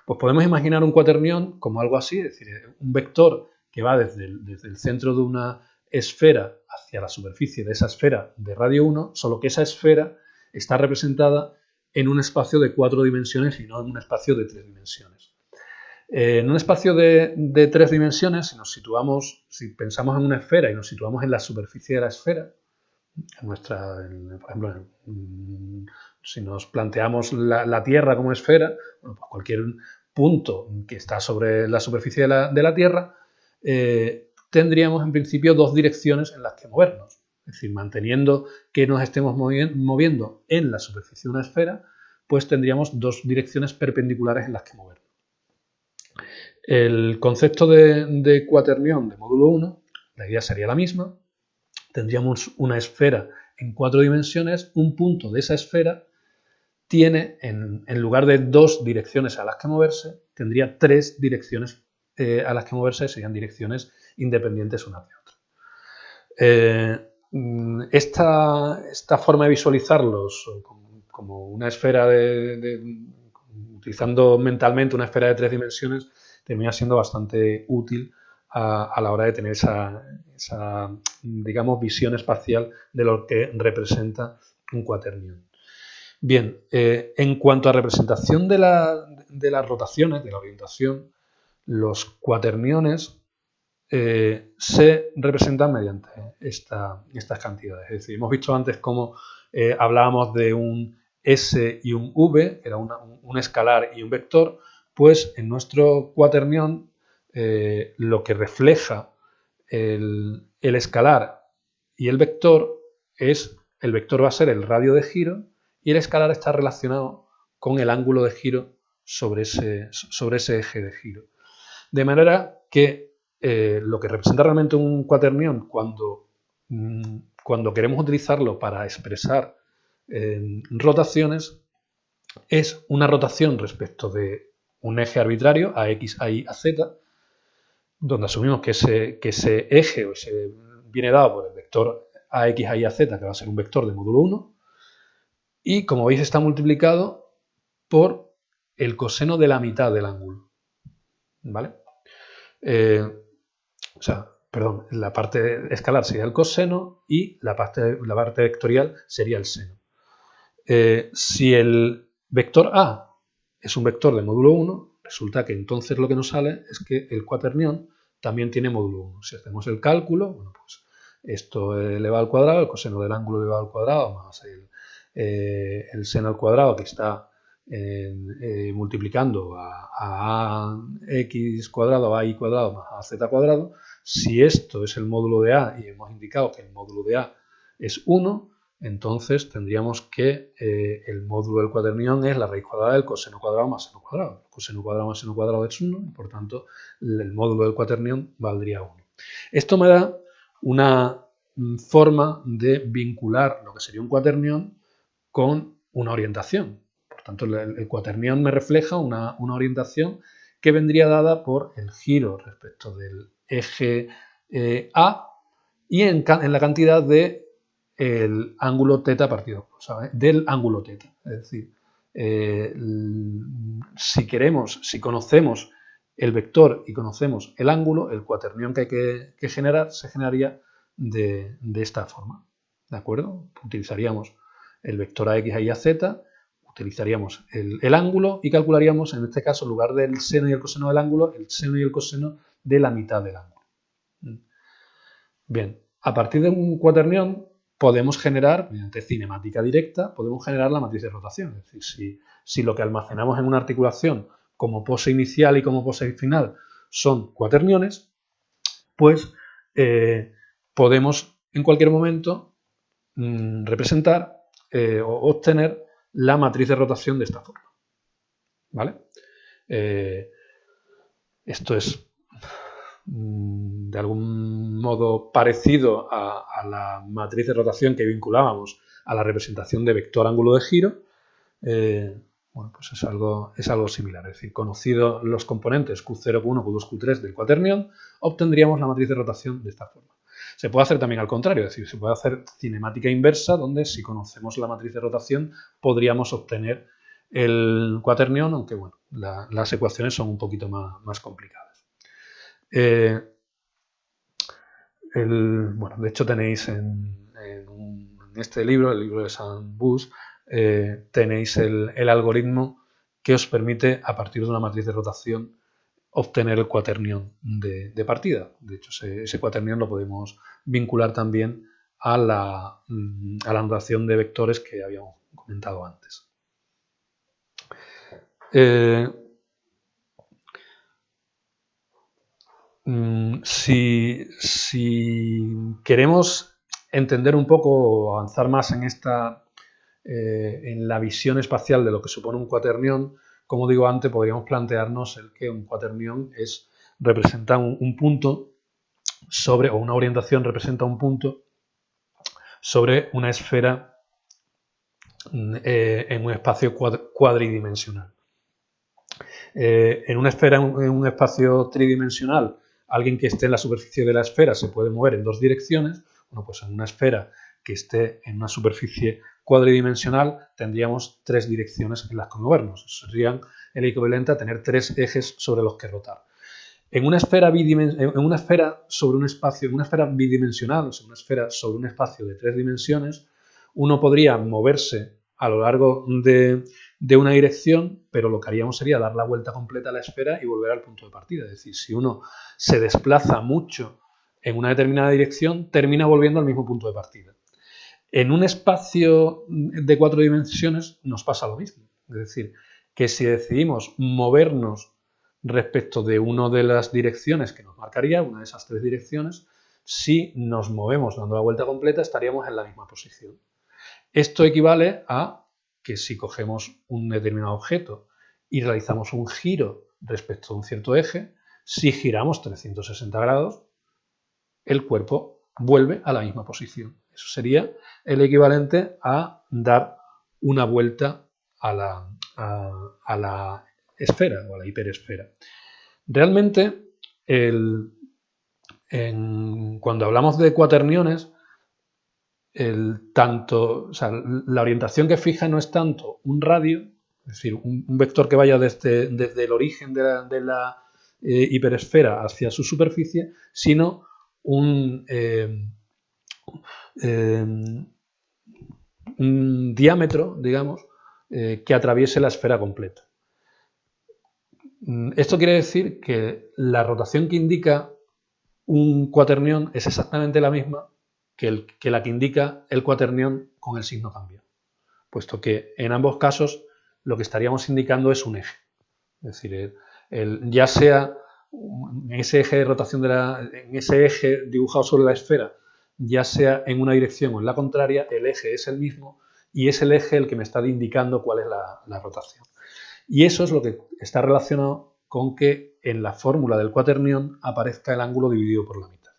Pues podemos imaginar un cuaternión como algo así, es decir, un vector que va desde el centro de una esfera hacia la superficie de esa esfera de radio 1, solo que esa esfera está representada en un espacio de 4 dimensiones y no en un espacio de 3 dimensiones. En un espacio de 3 dimensiones, si pensamos en una esfera y nos situamos en la superficie de la esfera, por ejemplo, si nos planteamos la Tierra como esfera, bueno, pues cualquier punto que está sobre la superficie de la Tierra, tendríamos en principio 2 direcciones en las que movernos. Es decir, manteniendo que nos estemos moviendo en la superficie de una esfera, pues tendríamos 2 direcciones perpendiculares en las que movernos. El concepto de cuaternión de módulo 1, la idea sería la misma. Tendríamos una esfera en 4 dimensiones, un punto de esa esfera tiene, en lugar de 2 direcciones a las que moverse, tendría 3 direcciones a las que moverse, serían direcciones independientes unas de otras. Esta forma de visualizarlos como una esfera utilizando mentalmente una esfera de 3 dimensiones, termina siendo bastante útil a la hora de tener esa, digamos, visión espacial de lo que representa un cuaternión. Bien, en cuanto a representación de las rotaciones, de la orientación, los cuaterniones se representan mediante estas cantidades. Es decir, hemos visto antes cómo hablábamos de un S y un V, que era un escalar y un vector, pues en nuestro cuaternión lo que refleja el escalar y el vector el vector va a ser el radio de giro y el escalar está relacionado con el ángulo de giro sobre ese eje de giro. De manera que lo que representa realmente un cuaternión cuando queremos utilizarlo para expresar rotaciones es una rotación respecto de un eje arbitrario, a x, a y, a z, donde asumimos que ese eje viene dado por el vector ax, ay, az, que va a ser un vector de módulo 1, y como veis está multiplicado por el coseno de la mitad del ángulo. ¿Vale? La parte escalar sería el coseno y la parte vectorial sería el seno. Si el vector A es un vector de módulo 1, resulta que entonces lo que nos sale es que el cuaternión también tiene módulo 1. Si hacemos el cálculo, bueno, pues esto elevado al cuadrado, el coseno del ángulo elevado al cuadrado, más el seno al cuadrado que está multiplicando a x cuadrado, a y cuadrado más a z cuadrado. Si esto es el módulo de a y hemos indicado que el módulo de a es 1, entonces tendríamos que el módulo del cuaternión es la raíz cuadrada del coseno cuadrado más seno cuadrado. El coseno cuadrado más seno cuadrado es 1, y por tanto el módulo del cuaternión valdría 1. Esto me da una forma de vincular lo que sería un cuaternión con una orientación. Por tanto, el cuaternión me refleja una orientación que vendría dada por el giro respecto del eje A y en la cantidad de el ángulo teta partido, ¿sabes? Del ángulo teta. Es decir, si conocemos el vector y conocemos el ángulo, el cuaternión que hay que generar se generaría de esta forma. ¿De acuerdo? Utilizaríamos el vector a x, a y, a z, utilizaríamos el ángulo y calcularíamos, en este caso, en lugar del seno y el coseno del ángulo, el seno y el coseno de la mitad del ángulo. Bien, a partir de un cuaternión podemos generar, mediante cinemática directa, podemos generar la matriz de rotación. Es decir, si lo que almacenamos en una articulación como pose inicial y como pose final son cuaterniones, pues podemos en cualquier momento representar o obtener la matriz de rotación de esta forma. ¿Vale? Esto es de algún modo parecido a la matriz de rotación que vinculábamos a la representación de vector ángulo de giro. Bueno, pues es algo similar. Es decir, conocidos los componentes Q0, Q1, Q2, Q3 del cuaternión, obtendríamos la matriz de rotación de esta forma. Se puede hacer también al contrario, es decir, se puede hacer cinemática inversa, donde si conocemos la matriz de rotación podríamos obtener el cuaternión, aunque bueno, las ecuaciones son un poquito más complicadas. Bueno, de hecho tenéis en este libro, el libro de Sam Bus, tenéis el algoritmo que os permite, a partir de una matriz de rotación, obtener el cuaternión de partida. De hecho, ese cuaternión lo podemos vincular también a la notación de vectores que habíamos comentado antes. Si queremos entender un poco o avanzar más en la visión espacial de lo que supone un cuaternión, como digo antes, podríamos plantearnos el que un cuaternión representa un punto o una orientación representa un punto sobre una esfera en un espacio cuadridimensional. En una esfera, en un espacio tridimensional, alguien que esté en la superficie de la esfera se puede mover en dos direcciones. Bueno, pues en una esfera que esté en una superficie cuadridimensional tendríamos tres direcciones en las que movernos. Eso serían el equivalente a tener tres ejes sobre los que rotar. En una esfera sobre un espacio, en una esfera bidimensional, o sea, una esfera sobre un espacio de tres dimensiones, uno podría moverse a lo largo de una dirección, pero lo que haríamos sería dar la vuelta completa a la esfera y volver al punto de partida. Es decir, si uno se desplaza mucho en una determinada dirección, termina volviendo al mismo punto de partida. En un espacio de cuatro dimensiones nos pasa lo mismo. Es decir, que si decidimos movernos respecto de una de las direcciones que nos marcaría, una de esas tres direcciones, si nos movemos dando la vuelta completa, estaríamos en la misma posición. Esto equivale a que si cogemos un determinado objeto y realizamos un giro respecto a un cierto eje, si giramos 360 grados, el cuerpo vuelve a la misma posición. Eso sería el equivalente a dar una vuelta a la esfera o a la hiperesfera. Realmente, cuando hablamos de cuaterniones, la orientación que fija no es tanto un radio, es decir, un vector que vaya desde el origen de la hiperesfera hacia su superficie, sino un diámetro, digamos, que atraviese la esfera completa. Esto quiere decir que la rotación que indica un cuaternión es exactamente la misma que la que indica el cuaternión con el signo cambiado, puesto que en ambos casos lo que estaríamos indicando es un eje. Es decir, ya sea en ese eje de rotación en ese eje dibujado sobre la esfera, ya sea en una dirección o en la contraria, el eje es el mismo y es el eje el que me está indicando cuál es la rotación. Y eso es lo que está relacionado con que en la fórmula del cuaternión aparezca el ángulo dividido por la mitad.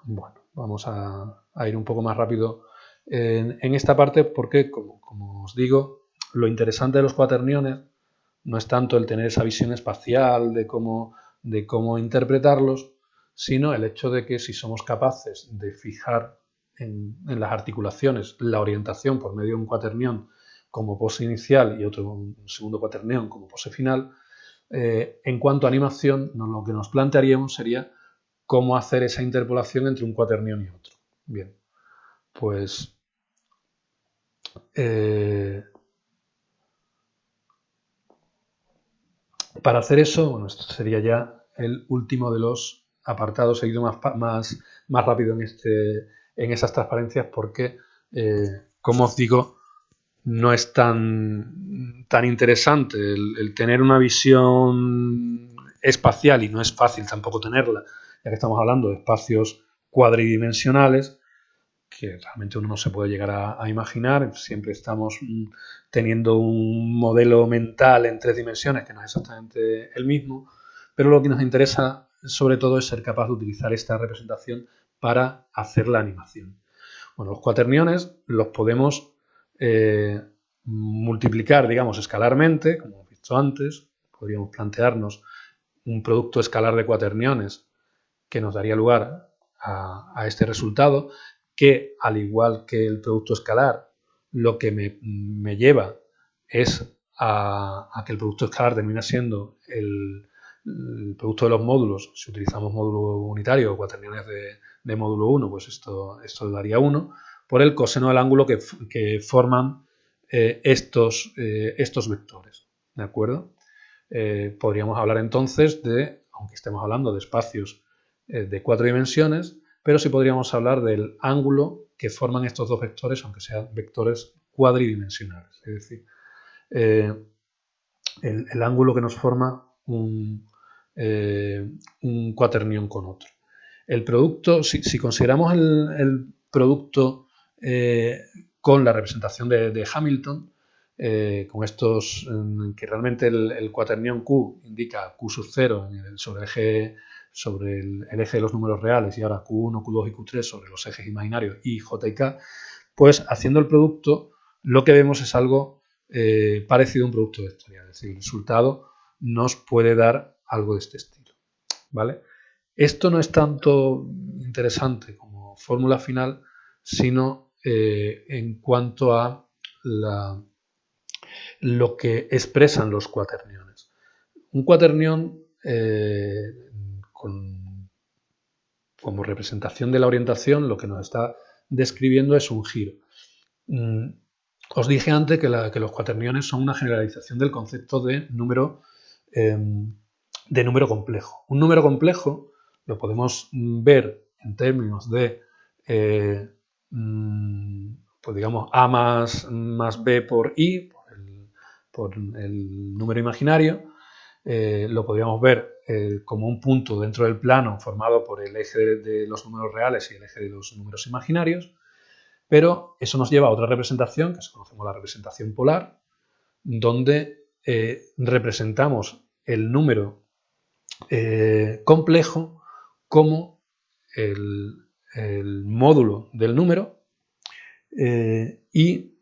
Bueno, vamos a ir un poco más rápido en esta parte porque, como os digo, lo interesante de los cuaterniones no es tanto el tener esa visión espacial de cómo interpretarlos, sino el hecho de que si somos capaces de fijar en las articulaciones la orientación por medio de un cuaternión como pose inicial y otro un segundo cuaternión como pose final, en cuanto a animación, lo que nos plantearíamos sería cómo hacer esa interpolación entre un cuaternión y otro. Bien, pues para hacer eso, bueno, esto sería ya el último de los apartados. He ido más rápido en esas transparencias porque, como os digo, no es tan interesante el tener una visión espacial, y no es fácil tampoco tenerla, ya que estamos hablando de espacios cuadridimensionales que realmente uno no se puede llegar a imaginar. Siempre estamos teniendo un modelo mental en 3 dimensiones que no es exactamente el mismo, pero lo que nos interesa sobre todo es ser capaz de utilizar esta representación para hacer la animación. Bueno, los cuaterniones los podemos multiplicar, digamos, escalarmente, como hemos visto antes. Podríamos plantearnos un producto escalar de cuaterniones que nos daría lugar a este resultado, que al igual que el producto escalar, lo que me lleva es a que el producto escalar termina siendo el producto de los módulos. Si utilizamos módulo unitario o cuaterniones de módulo 1, pues esto daría 1, por el coseno del ángulo que forman estos vectores. ¿De acuerdo? Podríamos hablar entonces de, aunque estemos hablando de espacios de 4 dimensiones, pero sí podríamos hablar del ángulo que forman estos dos vectores, aunque sean vectores cuadridimensionales. Es decir, el ángulo que nos forma un cuaternión con otro. El producto, si consideramos el producto con la representación de Hamilton, con estos que realmente el cuaternión Q indica Q sub 0 sobre el eje de los números reales, y ahora Q1, Q2 y Q3 sobre los ejes imaginarios y J y K, pues haciendo el producto lo que vemos es algo parecido a un producto vectorial. Es decir, el resultado nos puede dar algo de este estilo. ¿Vale? Esto no es tanto interesante como fórmula final, sino en cuanto a lo que expresan los cuaterniones. Un cuaternión como representación de la orientación, lo que nos está describiendo es un giro. Os dije antes que los cuaterniones son una generalización del concepto de número complejo. Un número complejo lo podemos ver en términos de, pues digamos, A más B por I, por el número imaginario. Lo podríamos ver como un punto dentro del plano formado por el eje de los números reales y el eje de los números imaginarios, pero eso nos lleva a otra representación que se conoce como la representación polar, donde representamos el número complejo como el módulo del número y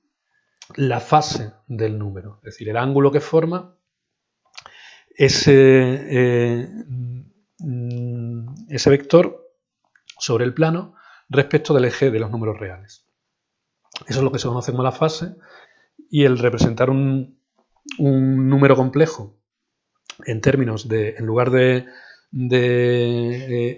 la fase del número, es decir, el ángulo que forma ese vector sobre el plano respecto del eje de los números reales. Eso es lo que se conoce como la fase, y el representar un número complejo en términos de, en lugar de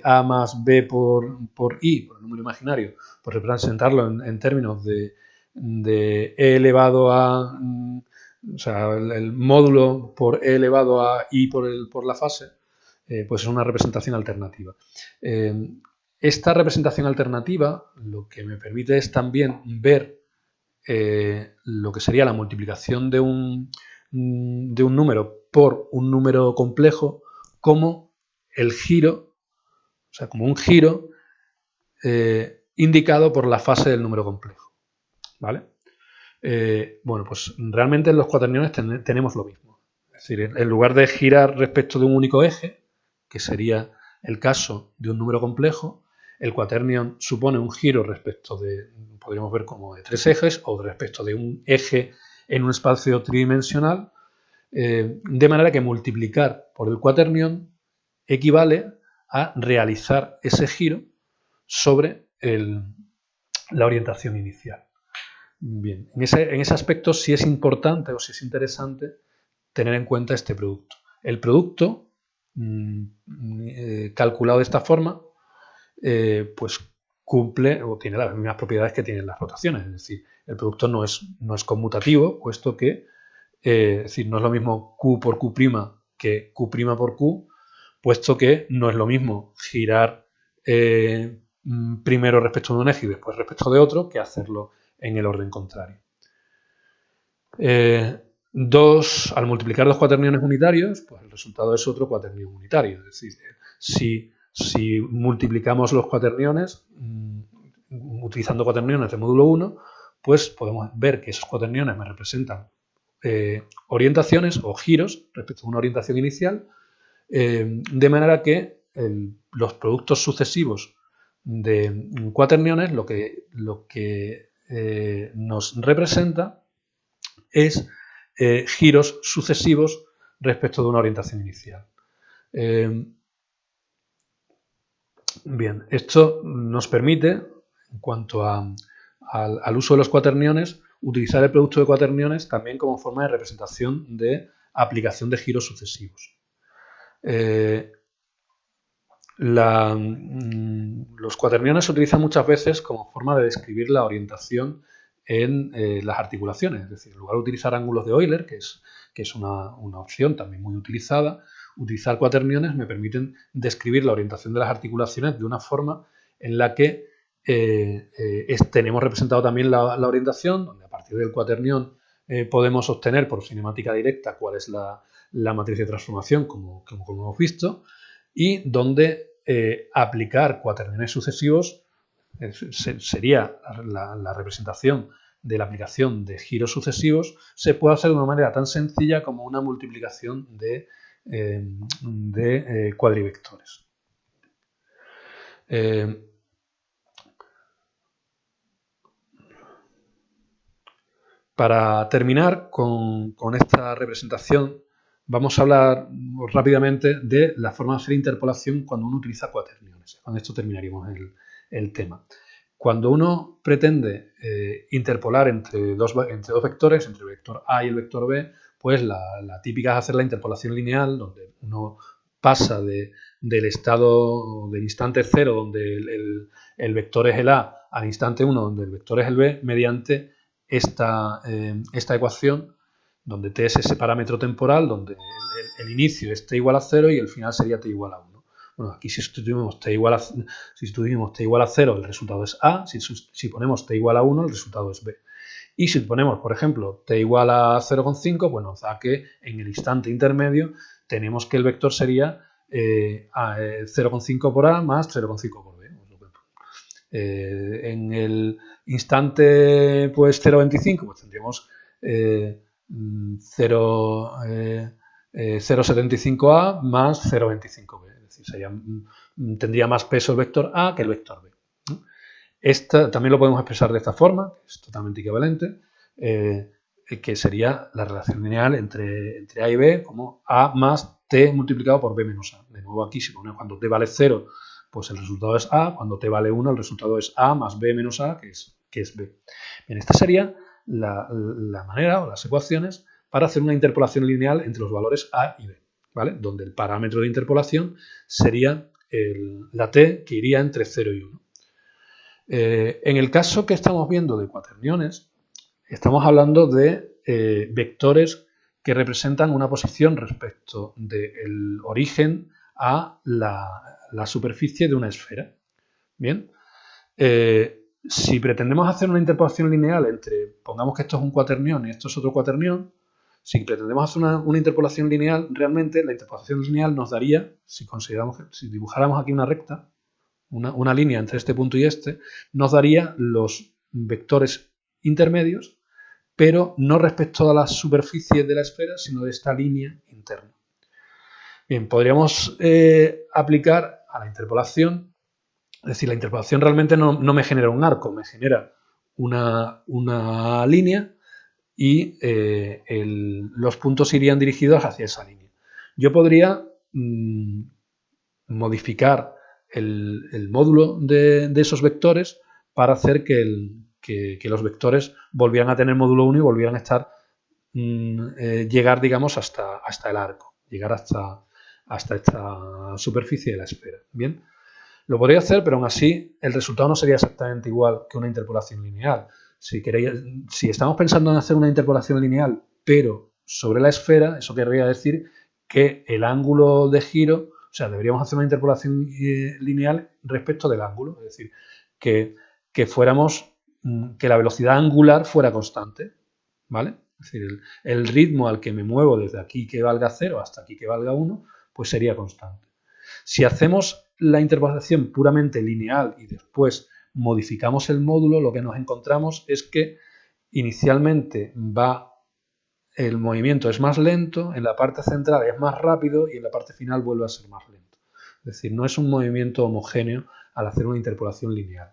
A más B por I, por el número imaginario, pues representarlo en términos de E elevado a, o sea, el módulo por E elevado a I por la fase, pues es una representación alternativa. Esta representación alternativa lo que me permite es también ver lo que sería la multiplicación de un número por un número complejo como el giro, o sea, como un giro indicado por la fase del número complejo, ¿vale? Bueno, pues realmente en los cuaterniones tenemos lo mismo. Es decir, en lugar de girar respecto de un único eje, que sería el caso de un número complejo, el cuaternion supone un giro respecto de, podríamos ver como de 3 ejes, o respecto de un eje en un espacio tridimensional, de manera que multiplicar por el cuaternion equivale a realizar ese giro sobre la orientación inicial. Bien, en ese aspecto sí es importante o sí es interesante tener en cuenta este producto. El producto, calculado de esta forma, pues cumple o tiene las mismas propiedades que tienen las rotaciones. Es decir, el producto no es conmutativo, puesto que es decir, no es lo mismo Q por Q' que Q' por Q, puesto que no es lo mismo girar primero respecto de un eje y después respecto de otro que hacerlo en el orden contrario. Al multiplicar dos cuaterniones unitarios, pues el resultado es otro cuaternión unitario. Es decir, si multiplicamos los cuaterniones utilizando cuaterniones de módulo 1, pues podemos ver que esos cuaterniones me representan orientaciones o giros respecto a una orientación inicial, de manera que los productos sucesivos de cuaterniones lo que nos representa es giros sucesivos respecto de una orientación inicial. Bien, esto nos permite, en cuanto al uso de los cuaterniones, utilizar el producto de cuaterniones también como forma de representación de aplicación de giros sucesivos. Los cuaterniones se utilizan muchas veces como forma de describir la orientación en las articulaciones. Es decir, en lugar de utilizar ángulos de Euler, que es una opción también muy utilizada, utilizar cuaterniones me permiten describir la orientación de las articulaciones de una forma en la que tenemos representado también la orientación, donde a partir del cuaternión podemos obtener por cinemática directa cuál es la matriz de transformación, como hemos visto, y donde aplicar cuaterniones sucesivos sería la representación de la aplicación de giros sucesivos, se puede hacer de una manera tan sencilla como una multiplicación de cuadrivectores. Para terminar con esta representación, vamos a hablar rápidamente de la forma de hacer interpolación cuando uno utiliza cuaterniones. Con esto terminaríamos el tema. Cuando uno pretende interpolar entre dos vectores, entre el vector A y el vector B, pues la típica es hacer la interpolación lineal, donde uno pasa del estado del instante 0, donde el vector es el A, al instante 1, donde el vector es el B, mediante esta ecuación, donde t es ese parámetro temporal, donde el inicio es t igual a 0 y el final sería t igual a 1. Bueno, aquí si sustituimos t igual a 0, el resultado es A. Si ponemos t igual a 1, el resultado es B. Y si ponemos, por ejemplo, t igual a 0,5, pues nos da que en el instante intermedio tenemos que el vector sería 0,5 por A más 0,5 por B. En el instante pues 0,25, pues tendríamos 0,75A más 0,25B. Es decir, tendría más peso el vector A que el vector B. También lo podemos expresar de esta forma, que es totalmente equivalente, que sería la relación lineal entre A y B como A más T multiplicado por B menos A. De nuevo aquí, si ponemos cuando T vale 0, pues el resultado es A. Cuando T vale 1, el resultado es A más B menos A, que es B. Bien, esta sería la manera o las ecuaciones para hacer una interpolación lineal entre los valores A y B, ¿vale? Donde el parámetro de interpolación sería la T, que iría entre 0 y 1. En el caso que estamos viendo de cuaterniones, estamos hablando de vectores que representan una posición respecto del origen a la superficie de una esfera. Bien, si pretendemos hacer una interpolación lineal entre, pongamos que esto es un cuaternión y esto es otro cuaternión, si pretendemos hacer una interpolación lineal, realmente la interpolación lineal nos daría, si dibujáramos aquí una recta, una línea entre este punto y este, nos daría los vectores intermedios, pero no respecto a la superficie de la esfera, sino de esta línea interna. Bien, podríamos aplicar a la interpolación, es decir, la interpolación realmente no me genera un arco, me genera una línea y los puntos irían dirigidos hacia esa línea. Yo podría modificar el módulo de esos vectores para hacer que los vectores volvieran a tener módulo 1 y volvieran a estar llegar, digamos, hasta el arco, llegar hasta esta superficie de la esfera. Bien, lo podría hacer, pero aún así el resultado no sería exactamente igual que una interpolación lineal. Si estamos pensando en hacer una interpolación lineal, pero sobre la esfera, eso querría decir que el ángulo de giro, o sea, deberíamos hacer una interpolación lineal respecto del ángulo, es decir, que la velocidad angular fuera constante, ¿vale? Es decir, el ritmo al que me muevo desde aquí que valga 0 hasta aquí que valga 1, pues sería constante. Si hacemos la interpolación puramente lineal y después modificamos el módulo, lo que nos encontramos es que inicialmente el movimiento es más lento, en la parte central es más rápido y en la parte final vuelve a ser más lento. Es decir, no es un movimiento homogéneo al hacer una interpolación lineal.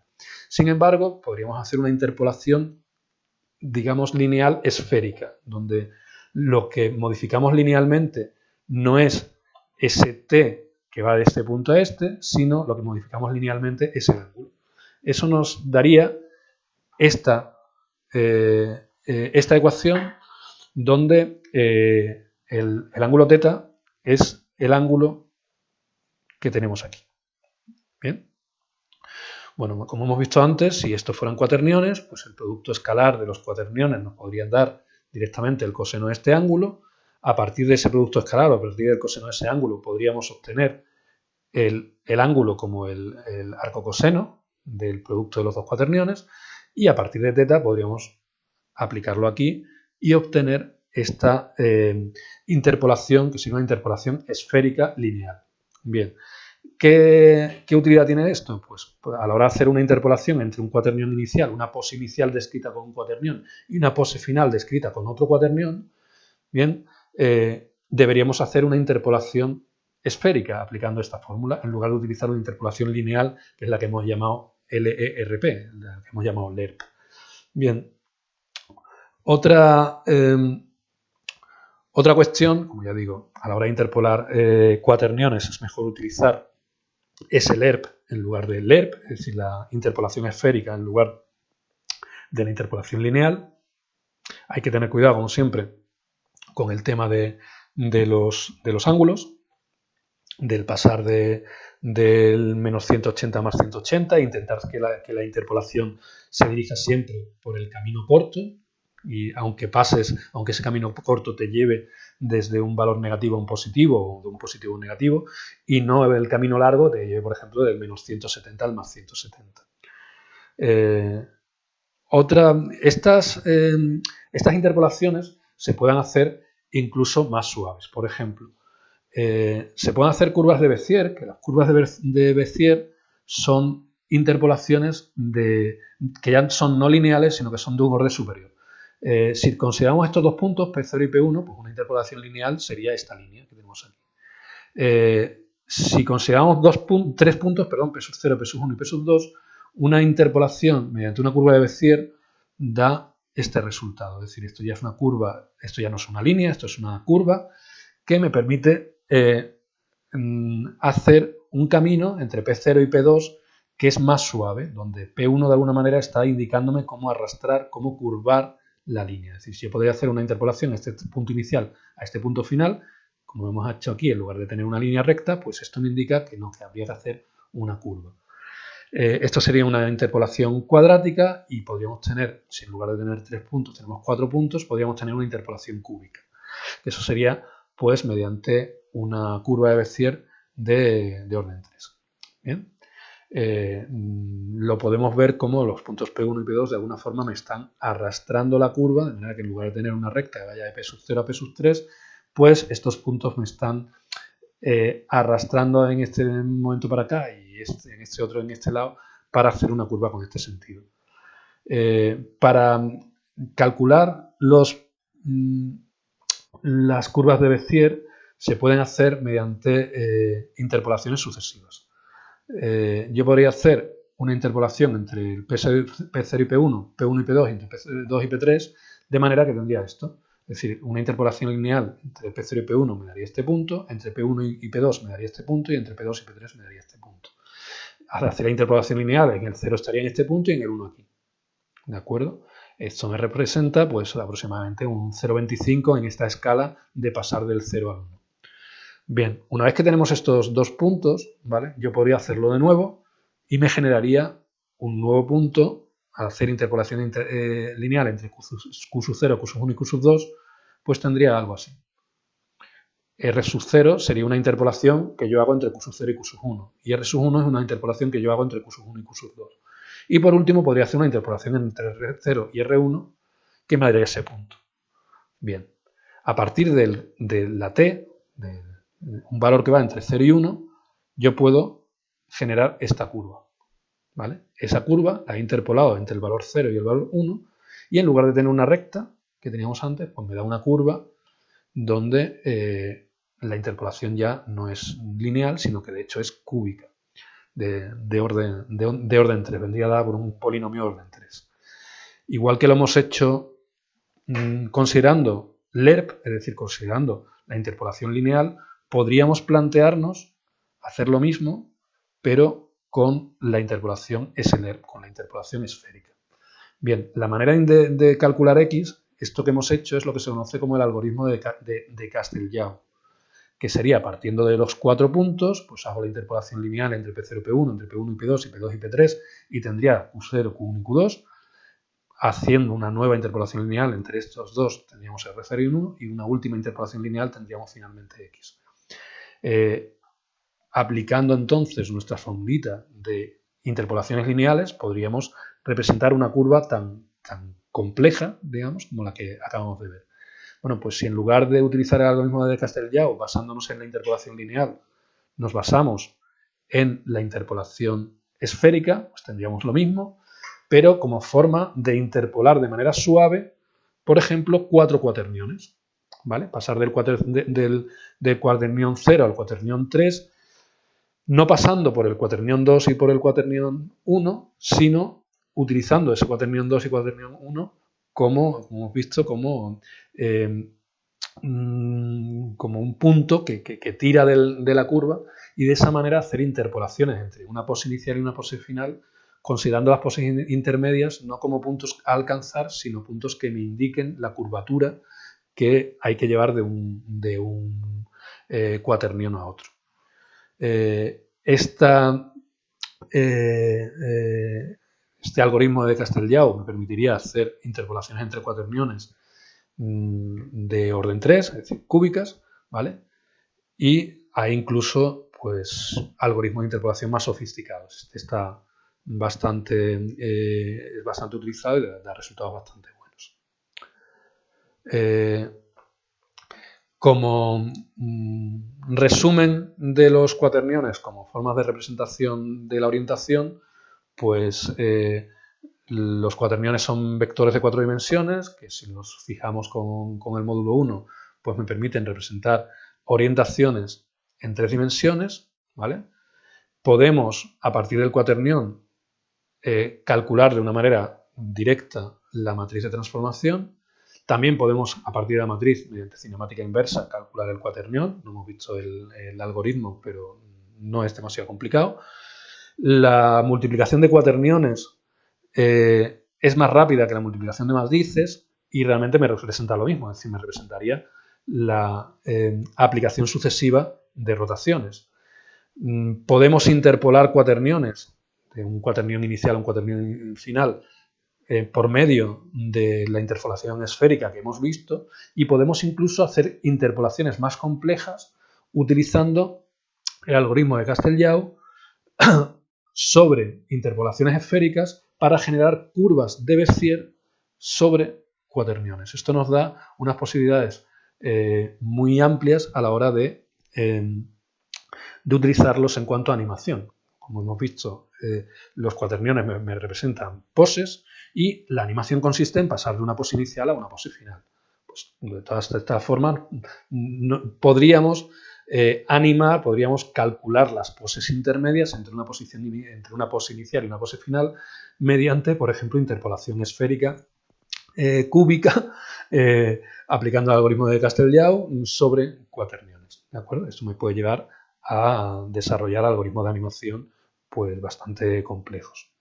Sin embargo, podríamos hacer una interpolación, digamos, lineal esférica, donde lo que modificamos linealmente no es ese t que va de este punto a este, sino lo que modificamos linealmente es el ángulo. Eso nos daría esta ecuación donde el ángulo θ es el ángulo que tenemos aquí. Bien. Bueno, como hemos visto antes, si estos fueran cuaterniones, pues el producto escalar de los cuaterniones nos podrían dar directamente el coseno de este ángulo. A partir de ese producto escalar o a partir del coseno de ese ángulo podríamos obtener el ángulo como el arco coseno del producto de los dos cuaterniones y a partir de θ podríamos aplicarlo aquí y obtener esta interpolación, que sería una interpolación esférica lineal. Bien, ¿qué utilidad tiene esto? Pues a la hora de hacer una interpolación entre un cuaternión inicial, una pose inicial descrita con un cuaternión y una pose final descrita con otro cuaternión, bien, deberíamos hacer una interpolación esférica aplicando esta fórmula en lugar de utilizar una interpolación lineal, que es la que hemos llamado LERP, la que hemos llamado LERP. Bien, otra cuestión, como ya digo, a la hora de interpolar cuaterniones es mejor utilizar ese LERP en lugar del LERP, es decir, la interpolación esférica en lugar de la interpolación lineal. Hay que tener cuidado, como siempre, con el tema de los ángulos, del pasar del menos 180 más 180 e intentar que la interpolación se dirija siempre por el camino corto y aunque ese camino corto te lleve desde un valor negativo a un positivo o de un positivo a un negativo y no el camino largo te lleve, por ejemplo, del menos 170 al más 170. Estas interpolaciones se pueden hacer incluso más suaves. Por ejemplo, se pueden hacer curvas de Bézier, que las curvas de Bézier son interpolaciones que ya son no lineales, sino que son de un orden superior. Si consideramos estos dos puntos, P0 y P1, pues una interpolación lineal sería esta línea que tenemos aquí. Si consideramos tres puntos, P sub 0, P sub 1 y P sub 2, una interpolación mediante una curva de Bézier da este resultado. Es decir, esto ya es una curva, esto ya no es una línea, esto es una curva que me permite hacer un camino entre P0 y P2 que es más suave, donde P1 de alguna manera está indicándome cómo arrastrar, cómo curvar la línea. Es decir, si yo podría hacer una interpolación de este punto inicial a este punto final, como hemos hecho aquí, en lugar de tener una línea recta, pues esto me indica que no, que habría que hacer una curva. Esto sería una interpolación cuadrática y podríamos tener, si en lugar de tener 3 puntos tenemos 4 puntos, podríamos tener una interpolación cúbica. Eso sería, pues, mediante una curva de Bézier de orden 3. Bien. Lo podemos ver como los puntos P1 y P2 de alguna forma me están arrastrando la curva, de manera que en lugar de tener una recta que vaya de P sub 0 a P sub 3, pues estos puntos me están arrastrando en este momento para acá y en este otro en este lado para hacer una curva con este sentido. Para calcular las curvas de Bézier se pueden hacer mediante interpolaciones sucesivas. Yo podría hacer una interpolación entre el P0 y P1, P1 y P2, entre P2 y P3, de manera que tendría esto. Es decir, una interpolación lineal entre P0 y P1 me daría este punto, entre P1 y P2 me daría este punto y entre P2 y P3 me daría este punto. Al hacer la interpolación lineal, en el 0 estaría en este punto y en el 1 aquí. ¿De acuerdo? Esto me representa pues aproximadamente un 0,25 en esta escala de pasar del 0 al 1. Bien, una vez que tenemos estos dos puntos, ¿vale? Yo podría hacerlo de nuevo y me generaría un nuevo punto al hacer interpolación lineal entre Q sub 0, Q sub 1 y Q sub 2, pues tendría algo así. R sub 0 sería una interpolación que yo hago entre Q sub 0 y Q sub 1. Y R sub 1 es una interpolación que yo hago entre Q sub 1 y Q sub 2. Y por último podría hacer una interpolación entre R0 y R1 que me daría ese punto. Bien, a partir de la T, un valor que va entre 0 y 1, yo puedo generar esta curva. ¿Vale? Esa curva la he interpolado entre el valor 0 y el valor 1 y en lugar de tener una recta que teníamos antes, pues me da una curva donde la interpolación ya no es lineal, sino que de hecho es cúbica, de orden 3, vendría dada por un polinomio de orden 3. Igual que lo hemos hecho considerando LERP, es decir, considerando la interpolación lineal, podríamos plantearnos hacer lo mismo, pero con la interpolación SLERP, con la interpolación esférica. Bien, la manera de calcular X, esto que hemos hecho es lo que se conoce como el algoritmo de Castelhau, que sería partiendo de los 4 puntos, pues hago la interpolación lineal entre P0 y P1, entre P1 y P2 y P2 y P3, y tendría Q0, Q1 y Q2, haciendo una nueva interpolación lineal entre estos dos tendríamos R0 y 1 y una última interpolación lineal tendríamos finalmente X. Aplicando entonces nuestra formulita de interpolaciones lineales podríamos representar una curva tan compleja, digamos, como la que acabamos de ver. Bueno, pues si en lugar de utilizar el algoritmo de Castelhau basándonos en la interpolación lineal nos basamos en la interpolación esférica, pues tendríamos lo mismo, pero como forma de interpolar de manera suave, por ejemplo, 4 cuaterniones. ¿Vale? Pasar del cuaternión 0 al cuaternión 3, no pasando por el cuaternión 2 y por el cuaternión 1, sino utilizando ese cuaternión 2 y cuaternión 1 como hemos visto, como un punto que tira de la curva y de esa manera hacer interpolaciones entre una pose inicial y una pose final, considerando las poses intermedias no como puntos a alcanzar, sino puntos que me indiquen la curvatura que hay que llevar de un cuaternión a otro. Este algoritmo de Castelhau me permitiría hacer interpolaciones entre cuaterniones de orden 3, es decir, cúbicas, ¿vale? Y hay incluso pues, algoritmos de interpolación más sofisticados. Este está bastante utilizado y da resultados bastante buenos. Como resumen de los cuaterniones como formas de representación de la orientación, pues los cuaterniones son vectores de 4 dimensiones, que si los fijamos con el módulo 1, pues me permiten representar orientaciones en 3 dimensiones, ¿vale? Podemos, a partir del cuaternión, calcular de una manera directa la matriz de transformación. También podemos, a partir de la matriz, mediante cinemática inversa, calcular el cuaternión. No hemos visto el algoritmo, pero no es demasiado complicado. La multiplicación de cuaterniones es más rápida que la multiplicación de matrices y realmente me representa lo mismo, es decir, me representaría la aplicación sucesiva de rotaciones. Podemos interpolar cuaterniones, de un cuaternión inicial a un cuaternión final, por medio de la interpolación esférica que hemos visto, y podemos incluso hacer interpolaciones más complejas utilizando el algoritmo de Castelhau sobre interpolaciones esféricas para generar curvas de Bézier sobre cuaterniones. Esto nos da unas posibilidades muy amplias a la hora de utilizarlos en cuanto a animación. Como hemos visto, los cuaterniones me representan poses y la animación consiste en pasar de una pose inicial a una pose final. Pues, de todas estas formas, podríamos animar, podríamos calcular las poses intermedias entre una pose inicial y una pose final mediante, por ejemplo, interpolación esférica cúbica aplicando el algoritmo de Castelhau sobre cuaterniones. ¿De acuerdo? Esto me puede llevar a desarrollar algoritmos de animación pues bastante complejos.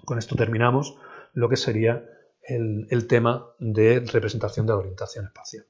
Con esto terminamos lo que sería el tema de representación de la orientación espacial.